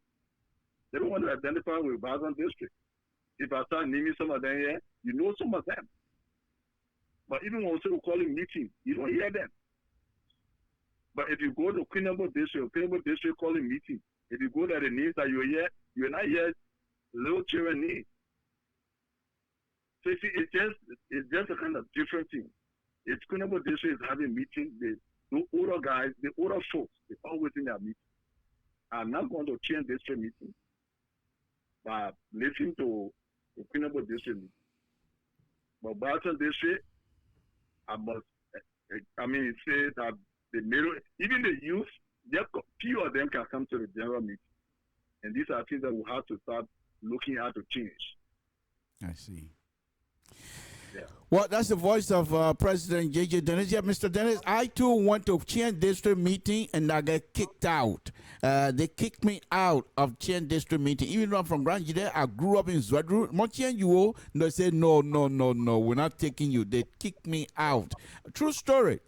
They don't want to identify with Boston District. If I start naming some of them here, you know some of them. But even when we call it meeting, you don't hear them. But if you go to Queenable District calling meeting, if you go to the names that you hear, you're not hear little children names. So you see, it's just a kind of different thing. If Queenable District is having meeting, the older guys, the older folks, they're always in their meeting. I'm not going to change district meeting by listening to the Queenable District meeting. But Boston District, say that the middle, even the youth, just few of them can come to the general meeting. And these are things that we have to start looking at to change. I see. Yeah. Well, that's the voice of President J.J. Dennis. Yeah, Mr. Dennis, I too went to Chien District meeting and I got kicked out. They kicked me out of Chien District meeting. Even though I'm from Grand Jide, I grew up in Zwadru. Montien you they said, no, we're not taking you. They kicked me out. True story.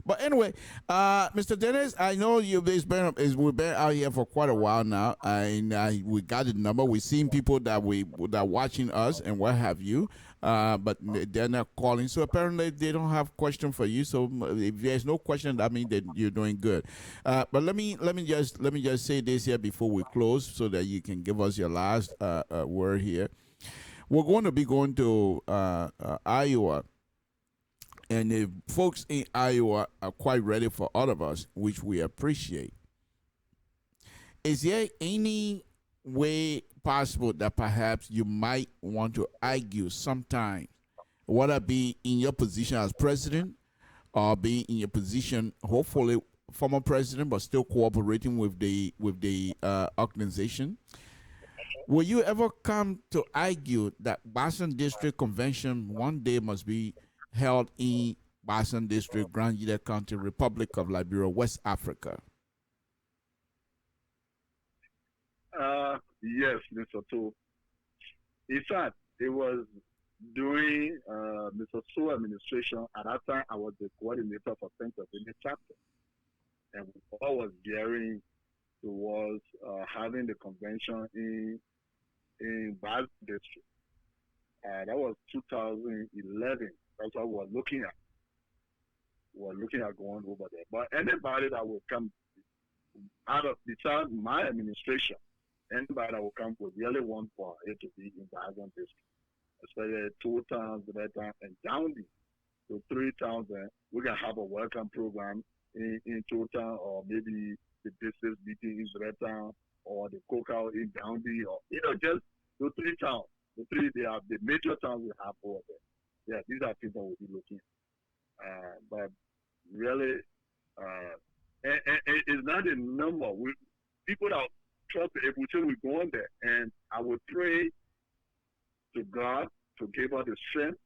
But anyway, Mr. Dennis, I know we've been out here for quite a while now, and we got the number. We've seen people that are watching us and what have you. But they're not calling, so apparently they don't have question for you. So if there's no question, that means that you're doing good. But let me just say this here before we close, so that you can give us your last word here. We're going to be going to Iowa, and the folks in Iowa are quite ready for all of us, which we appreciate. Is there any way possible that perhaps you might want to argue sometime, whether it be in your position as president or be in your position, hopefully former president, but still cooperating with the organization? Will you ever come to argue that Boston District Convention one day must be held in Boston District, Grand Jide County, Republic of Liberia, West Africa? Yes, Mr. Tu. In fact, it was during Mr. Su's administration. At that time, I was the coordinator for Pennsylvania chapter, and we all was gearing towards having the convention in Boston District. That was 2011. That's what we were looking at. We were looking at going over there. But anybody that will come out of besides my administration, anybody that will come would really want for it to be in Boston District, especially 2 towns, and Downey. So 3 towns, we can have a welcome program in 2 towns, or maybe the district meeting in Town, or the cookout in Downey, or just the 3 towns. The 3 they are the major towns we have over there. Yeah, these are things that we'll be looking at. But really, and it's not a number. People that trust if we say we're going there, and I would pray to God to give us the strength,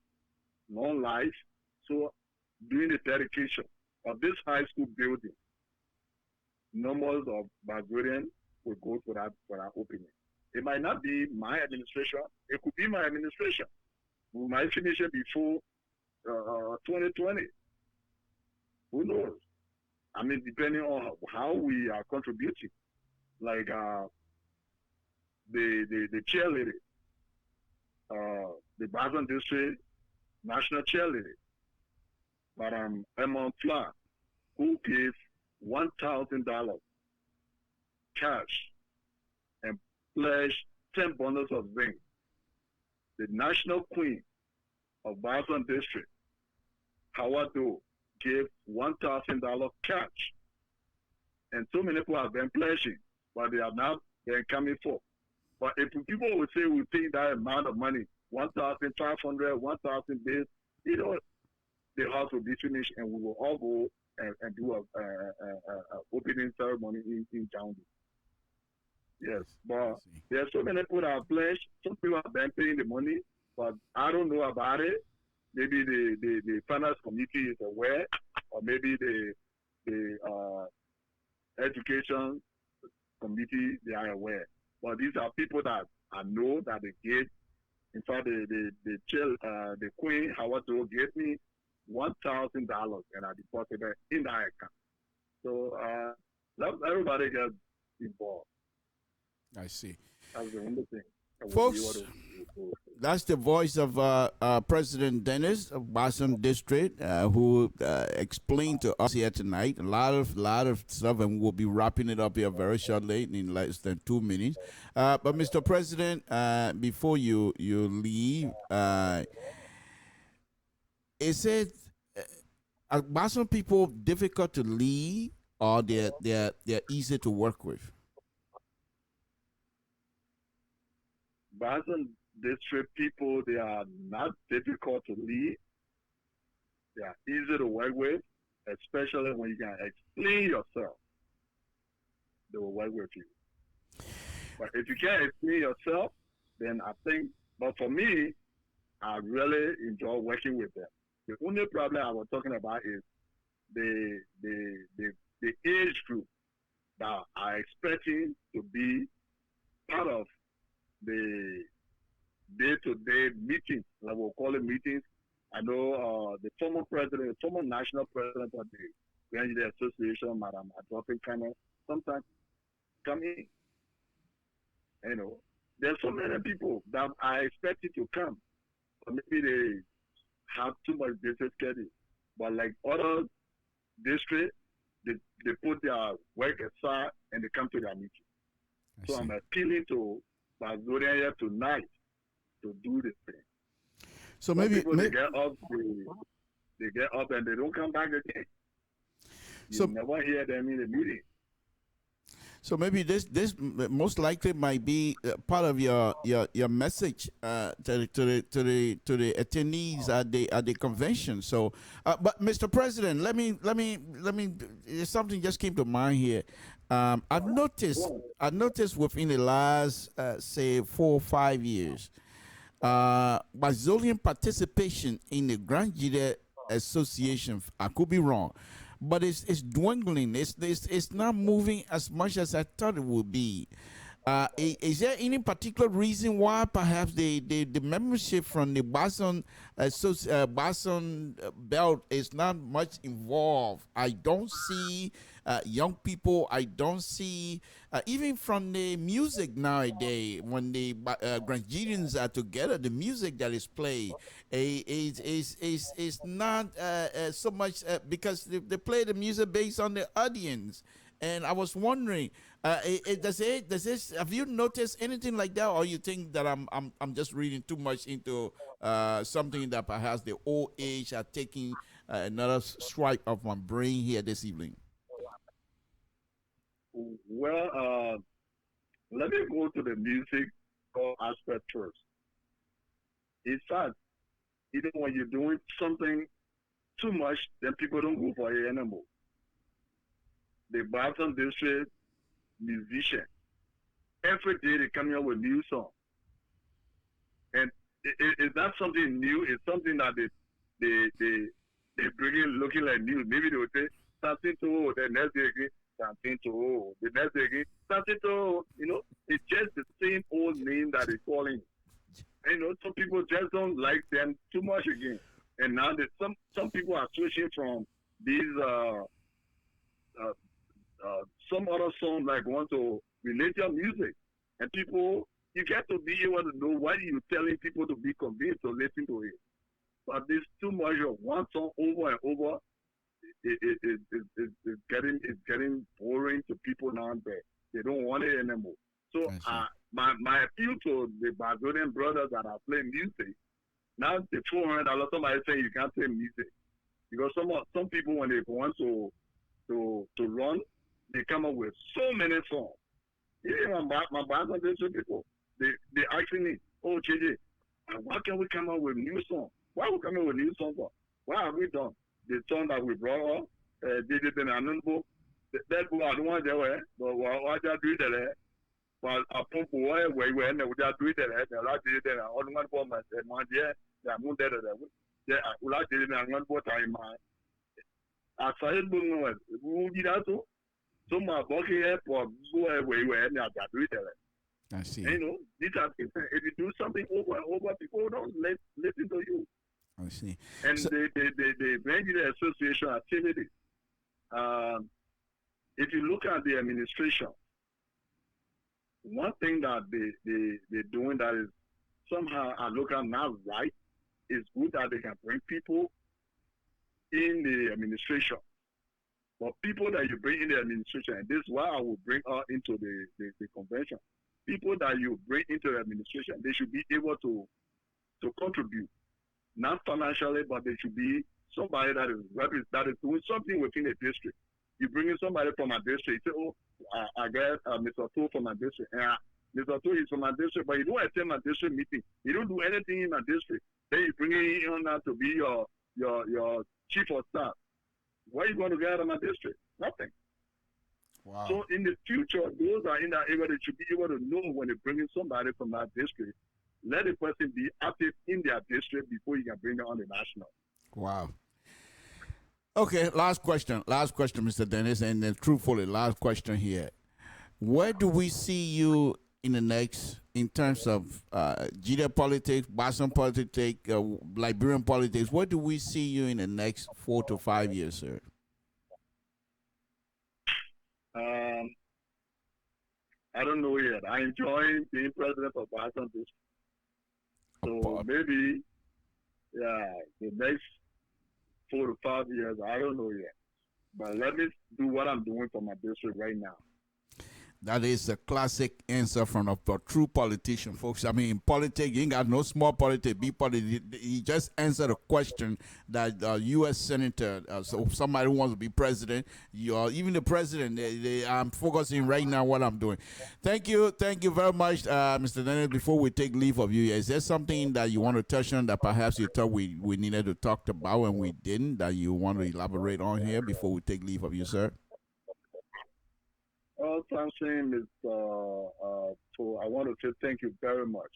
long life. So during the dedication of this high school building, numbers of Barbarians will go for that opening. It might not be my administration. It could be my administration. We might finish it before 2020. Who knows? I mean, depending on how we are contributing. Like the cheerleader, the Boston District National Cheerleader, Madam Emma Fla, who gave $1,000 cash and pledged 10 bundles of zinc. The National Queen of Boston District, Howard Doe, gave $1,000 cash. And so many people have been pledging, but they have not been coming forth. But if people would say we take that amount of money, 1,500, 1,000 days, the house will be finished, and we will all go and do a opening ceremony in County. Yes, but there are so many people that have pledged. Some people have been paying the money, but I don't know about it. Maybe the finance committee is aware, or maybe the education committee, they are aware. But these are people that I know that they gave. In fact, the Queen Howard gave me $1,000 and I deposited it in that account. So let everybody get involved. I see. That's the only thing. Folks, that's the voice of President Dennis of Boston District, who explained to us here tonight a lot of stuff, and we'll be wrapping it up here very shortly in less than 2 minutes. But Mr. President, before you leave, is it are Boston people difficult to lead, or they're easy to work with? Boston District people, they are not difficult to lead. They are easy to work with, especially when you can explain yourself. They will work with you. But if you can't explain yourself, then I think, but for me, I really enjoy working with them. The only problem I was talking about is the age group that are expecting to be part of the day-to-day meetings, like we'll call it meetings. I know the former national president of the Grand Association, Madam Adolphe Kane, sometimes come in. You know, there's so many people that are expected to come, but maybe they have too much busy schedule. But like other districts, they put their work aside and they come to their meeting. So I'm appealing to Bazoria here tonight to do the thing. So maybe they get up and they don't come back again. You never hear them in the meeting. So maybe this most likely might be part of your message to the attendees at the convention. So, but Mr. President, let me something just came to mind here. I've noticed within the last say 4 or 5 years, Brazilian participation in the Grand Jide Association. I could be wrong, but it's dwindling. It's not moving as much as I thought it would be. Is there any particular reason why perhaps the membership from the Boston belt is not much involved? I don't see young people. I don't see even from the music nowadays when the Grangidians are together. The music that is played is not so much because they play the music based on the audience. And I was wondering, does this? Have you noticed anything like that, or you think that I'm just reading too much into something that perhaps the old age are taking another swipe of my brain here this evening? Well, let me go to the music aspect first. It's sad. Even when you're doing something too much, then people don't go for it anymore. The Boston District musician, every day they come here with new songs. And it's not something new, it's something that they bring in looking like new. Maybe they would say, something to the next day again, something to the next day again, something to, you know, it's just the same old name that they're calling. And, you know, some people just don't like them too much again. And now that some people are switching from these some other songs like want to relate your music, and people, you get to be able to know why you're telling people to be convinced to listen to it. But there's too much of one song over and over. It's getting boring to people now. They don't want it anymore. So my appeal to the Brazilian brothers that are playing music, now the $400, somebody saying you can't play music because some people when they want to run, they come up with so many songs. Even my Boston District people, they asking me, oh JJ, why can't we come up with new songs? Why are we coming with new songs for? Why have we done the song that we brought up? Did it in an book? That book I don't want to but why just do that? Well, I pump away where we just do that. I like it. I don't want to my yeah, I moved that. Yeah, I like it. I want to time. I said, who did that too? So my bucket airport, where we were, and I see. you know, these are things. If you do something over and over, people don't listen to you. I see. And So, they bring you the association activity. If you look at the administration, one thing that they're doing that is somehow I look at not right, is good that they can bring people in the administration. But people that you bring in the administration, and this is why I will bring her into the convention. People that you bring into the administration, they should be able to contribute, not financially, but they should be somebody that is doing something within the district. You bring in somebody from a district, you say, oh, I got Mr. Toh from my district. And Mr. Toh is from my district, but you don't attend my district meeting. You don't do anything in my district. Then you bring him on now to be your chief of staff. What are you going to get out of my district? Nothing. wow. So in the future, those are in that area, they should be able to know when they bring in somebody from that district, let the person be active in their district before you can bring them on the national. Wow. Okay, last question, Mr. Dennis, and then truthfully, last question here. Where do we see you in the next, in terms of Jida politics, Boston politics, Liberian politics? Where do we see you in the next 4 to 5 years, sir? I don't know yet. I enjoy being president of Boston District. So maybe, yeah, the next 4 to 5 years, I don't know yet. But let me do what I'm doing for my district right now. That is a classic answer from a true politician, folks. I mean, in politics, you ain't got no small politics, big politics. He just answered a question that U.S. Senator, so somebody who wants to be president, even the president, I'm focusing right now what I'm doing. Thank you very much, Mr. Dennis. Before we take leave of you, is there something that you want to touch on that perhaps you thought we needed to talk about and we didn't, that you want to elaborate on here before we take leave of you, sir? All I'm saying is, so I want to say thank you very much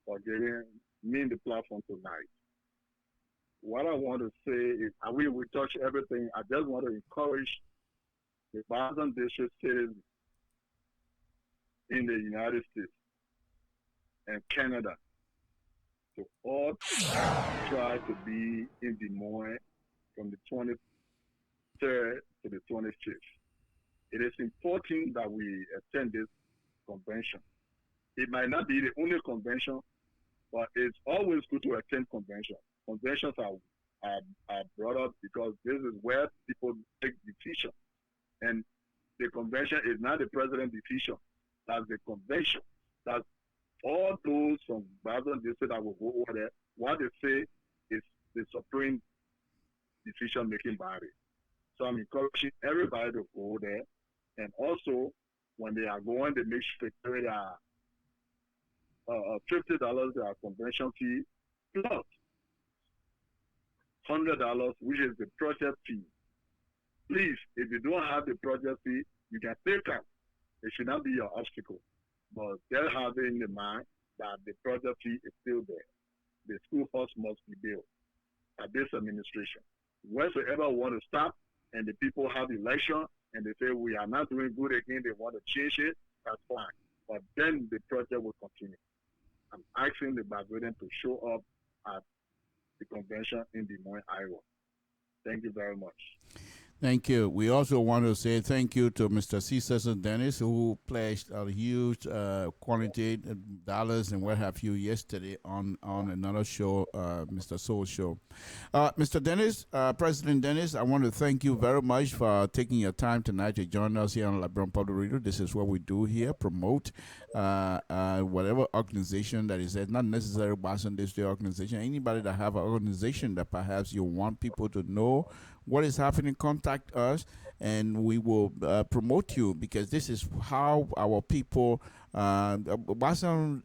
for giving me the platform tonight. What I want to say is, we touch everything. I just want to encourage the Boston District citizens in the United States and Canada to all try to be in Des Moines from the 23rd to the 25th. It is important that we attend this convention. It might not be the only convention, but it's always good to attend conventions. Conventions are brought up because this is where people take decisions. And the convention is not the president's decision. That's the convention. That's all those from Boston District that will go over there. What they say is the supreme decision-making body. So I'm encouraging everybody to go there. And also, when they are going, they make sure they carry their $50 their convention fee plus $100, which is the project fee. Please, if you don't have the project fee, you can take it. It should not be your obstacle. But they'll have it in the mind that the project fee is still there. The schoolhouse must be built at this administration. Wheresoever want to stop and the people have election, and they say we are not doing good again, they want to change it, that's fine. But then the project will continue. I'm asking the Barbadian to show up at the convention in Des Moines, Iowa. Thank you very much. Thank you. We also want to say thank you to Mr. C. Dennis, who pledged a huge quantity of dollars and what have you yesterday on another show, Mr. Soul Show. Mr. Dennis, President Dennis, I want to thank you very much for taking your time tonight to join us here on LIBERIA Public Radio. This is what we do here, promote whatever organization that is there, not necessarily Boston District organization, anybody that have an organization that perhaps you want people to know what is happening, contact us and we will promote you, because this is how our people, Boston,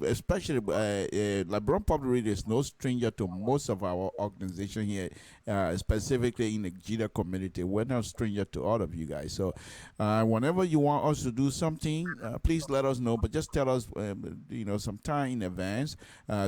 especially LIBERIA Public Radio is no stranger to most of our organization here, specifically in the Jida community. We're no stranger to all of you guys. So whenever you want us to do something, please let us know, but just tell us, some time in advance,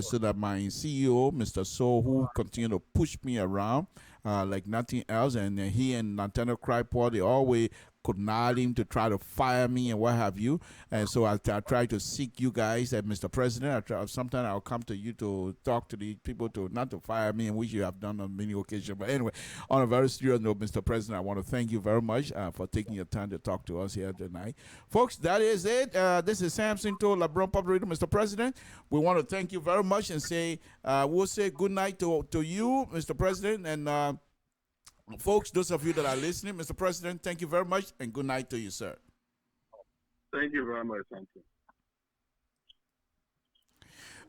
so that my CEO, Mr. So, who continue to push me around like nothing else, and he and Lieutenant Cryport, they always conniving to try to fire me and what have you. And so I try to seek you guys, Mr. President. Sometimes I'll come to you to talk to the people to not to fire me, and which you have done on many occasions. But anyway, on a very serious note, Mr. President, I want to thank you very much for taking your time to talk to us here tonight. Folks, that is it. This is Samson to LeBron Public Radio, Mr. President. We want to thank you very much and say, we'll say good night to you, Mr. President. And folks, those of you that are listening, Mr. President, thank you very much and good night to you, sir. Thank you very much. Thank you.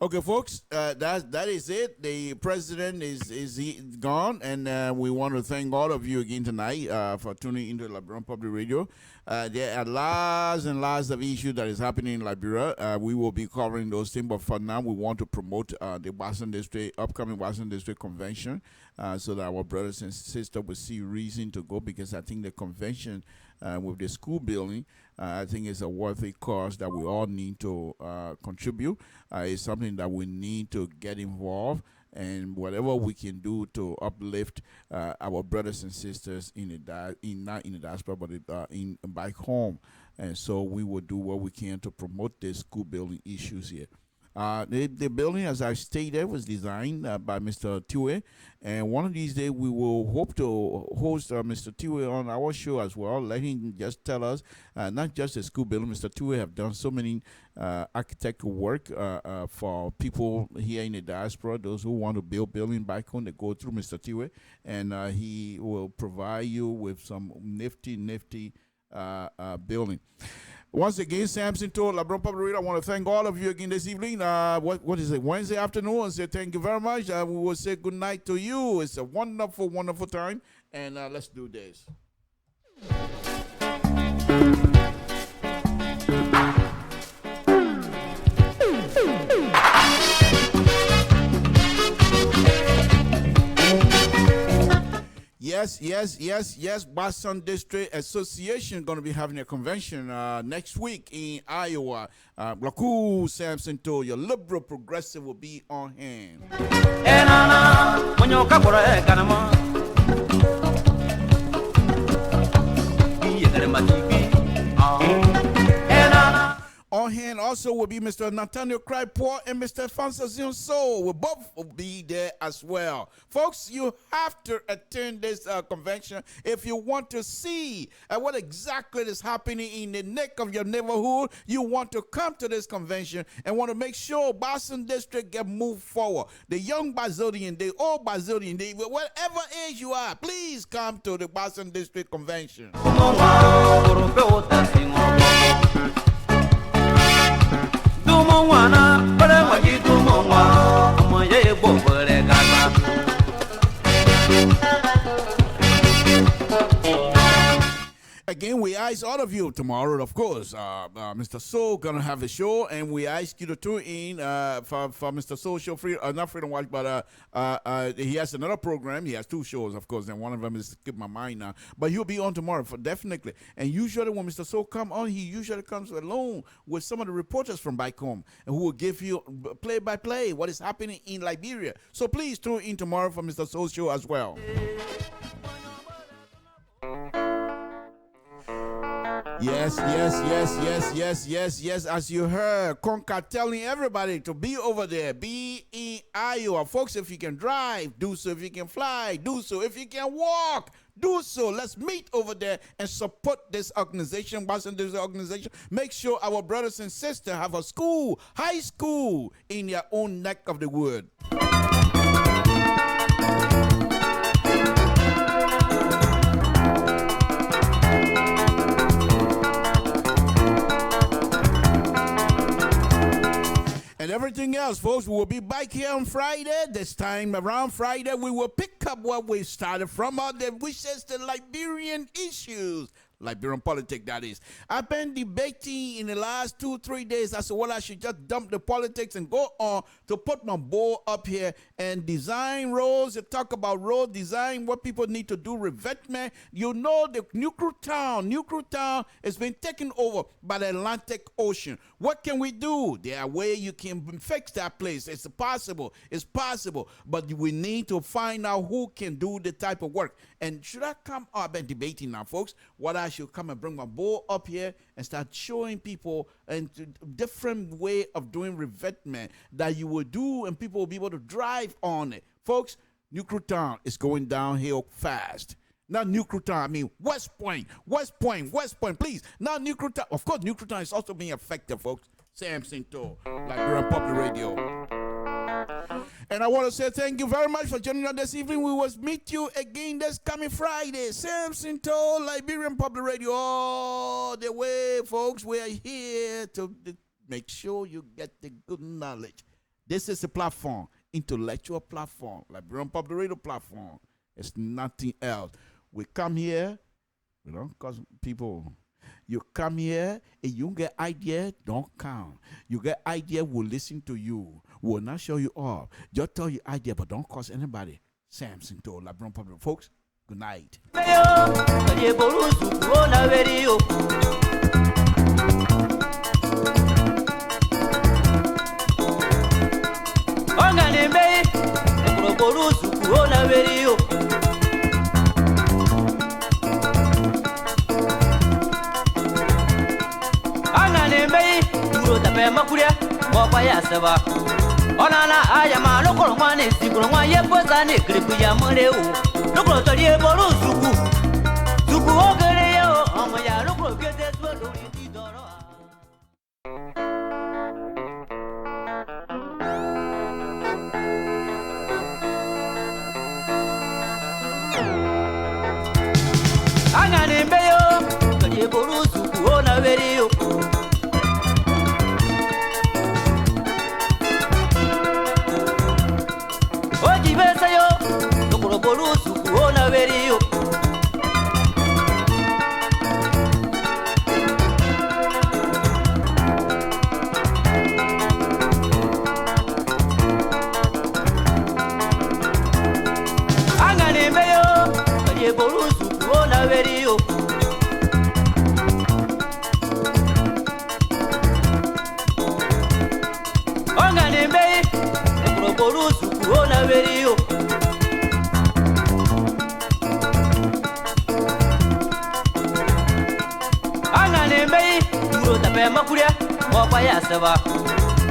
Okay, folks, that is it. The president is gone, and we want to thank all of you again tonight for tuning into LeBron Public Radio. There are lots and lots of issues that is happening in Liberia. We will be covering those things, but for now, we want to promote the Boston District upcoming Boston District Convention, so that our brothers and sisters will see reason to go, because I think the convention with the school building, I think it's a worthy cause that we all need to contribute. It's something that we need to get involved, and whatever we can do to uplift our brothers and sisters not in the diaspora, but in back home. And so we will do what we can to promote the school building issues here. The building, as I stated, was designed by Mr. Tue, and one of these days we will hope to host Mr. Tue on our show as well. Let him just tell us, not just the school building. Mr. Tue have done so many architectural work for people here in the diaspora, those who want to build building back home. They go through Mr. Tue, and he will provide you with some nifty building. Once again, Samson told LeBron Public Radio, I want to thank all of you again this evening. What is it, Wednesday afternoon? I say thank you very much. We will say good night to you. It's a wonderful, wonderful time. And let's do this. Yes. Boston District Association going to be having a convention next week in Iowa. Blaku Samson told your liberal progressive will be on hand. On hand also will be Mr. Nathaniel Cryport and Mr. Francis So. Will both be there as well. Folks, you have to attend this convention if you want to see what exactly is happening in the neck of your neighborhood. You want to come to this convention and want to make sure Boston District get moved forward. The young Brazilian, the old Brazilian, whatever age you are, please come to the Boston District Convention. Again, we ask all of you tomorrow, of course. Mr. Soul gonna have a show, and we ask you to tune in for Mr. Soul show, not Freedom Watch, but he has another program. He has two shows, of course, and one of them is Skip My Mind now. But he'll be on tomorrow, definitely. And usually when Mr. Soul come on, he usually comes alone with some of the reporters from back home, and who will give you play-by-play what is happening in Liberia. So please tune in tomorrow for Mr. Soul show as well. Yes. As you heard, Conca telling everybody to be over there. Be in Iowa. Folks, if you can drive, do so. If you can fly, do so. If you can walk, do so. Let's meet over there and support this organization, Boston District organization. Make sure our brothers and sisters have a school, high school, in their own neck of the wood. And everything else, folks, we will be back here on Friday. This time around Friday, we will pick up where we started from, which is the Liberian issues. Liberian politics, that is. I've been debating in the last 2-3 days as to whether I should just dump the politics and go on to put my ball up here and design roads, talk about road design, what people need to do, revetment. You know, the nuclear town has been taken over by the Atlantic Ocean. What can we do? There are ways you can fix that place. It's possible, but we need to find out who can do the type of work. And should I come? I've been debating now, folks, what I should come and bring my bowl up here and start showing people and different way of doing revetment that you will do, and people will be able to drive on it. Folks, New Town is going downhill fast. Not New Town, I mean West Point, please. Not New Town. Of course, New Town is also being affected, folks. Sam Sinto, Liberian Public Radio. And I want to say thank you very much for joining us this evening. We will meet you again this coming Friday. Sam Sinto, Liberian Public Radio, all the way, folks. We are here to make sure you get the good knowledge. This is a platform, intellectual platform, Liberian Public Radio platform. It's nothing else. We come here, because people, you come here and you get idea, don't count. You get idea, we'll listen to you. We'll not show you off. Just tell you idea, but don't cost anybody. Sam Sinto, Liberian Public. Folks, good night. Onana ayama lokolo mane sikolo mwa yepoza ne kripuya mone u lokolo toriye bolu suku ogere yo omo ya lokolo kete so lori ti doro angane mbeyo toriye bolu suku ona veri yo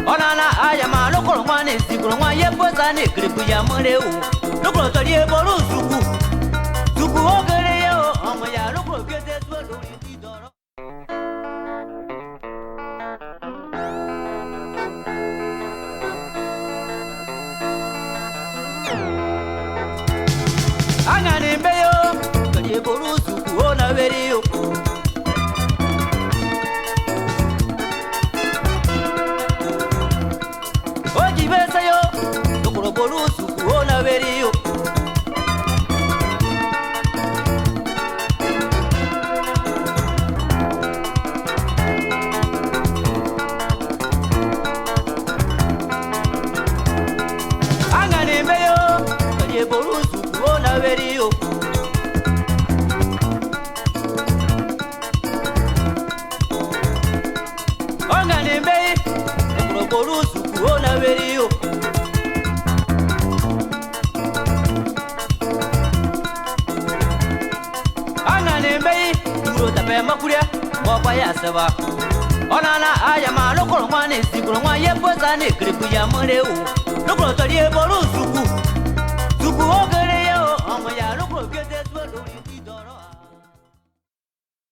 Onana ayama lokolo mane sikolo mwa yepoza ne kripuya mone u lokolo toriye bolu suku ogere yo omo ya lokolo kete so lori ti doro angane mbeyo toriye bolu suku ona veri yo Onana ayama lokolo mane sikolo mwa yepoza ne kripuya mone u lokolo toriye bolu suku ogere yo omo ya lokolo kete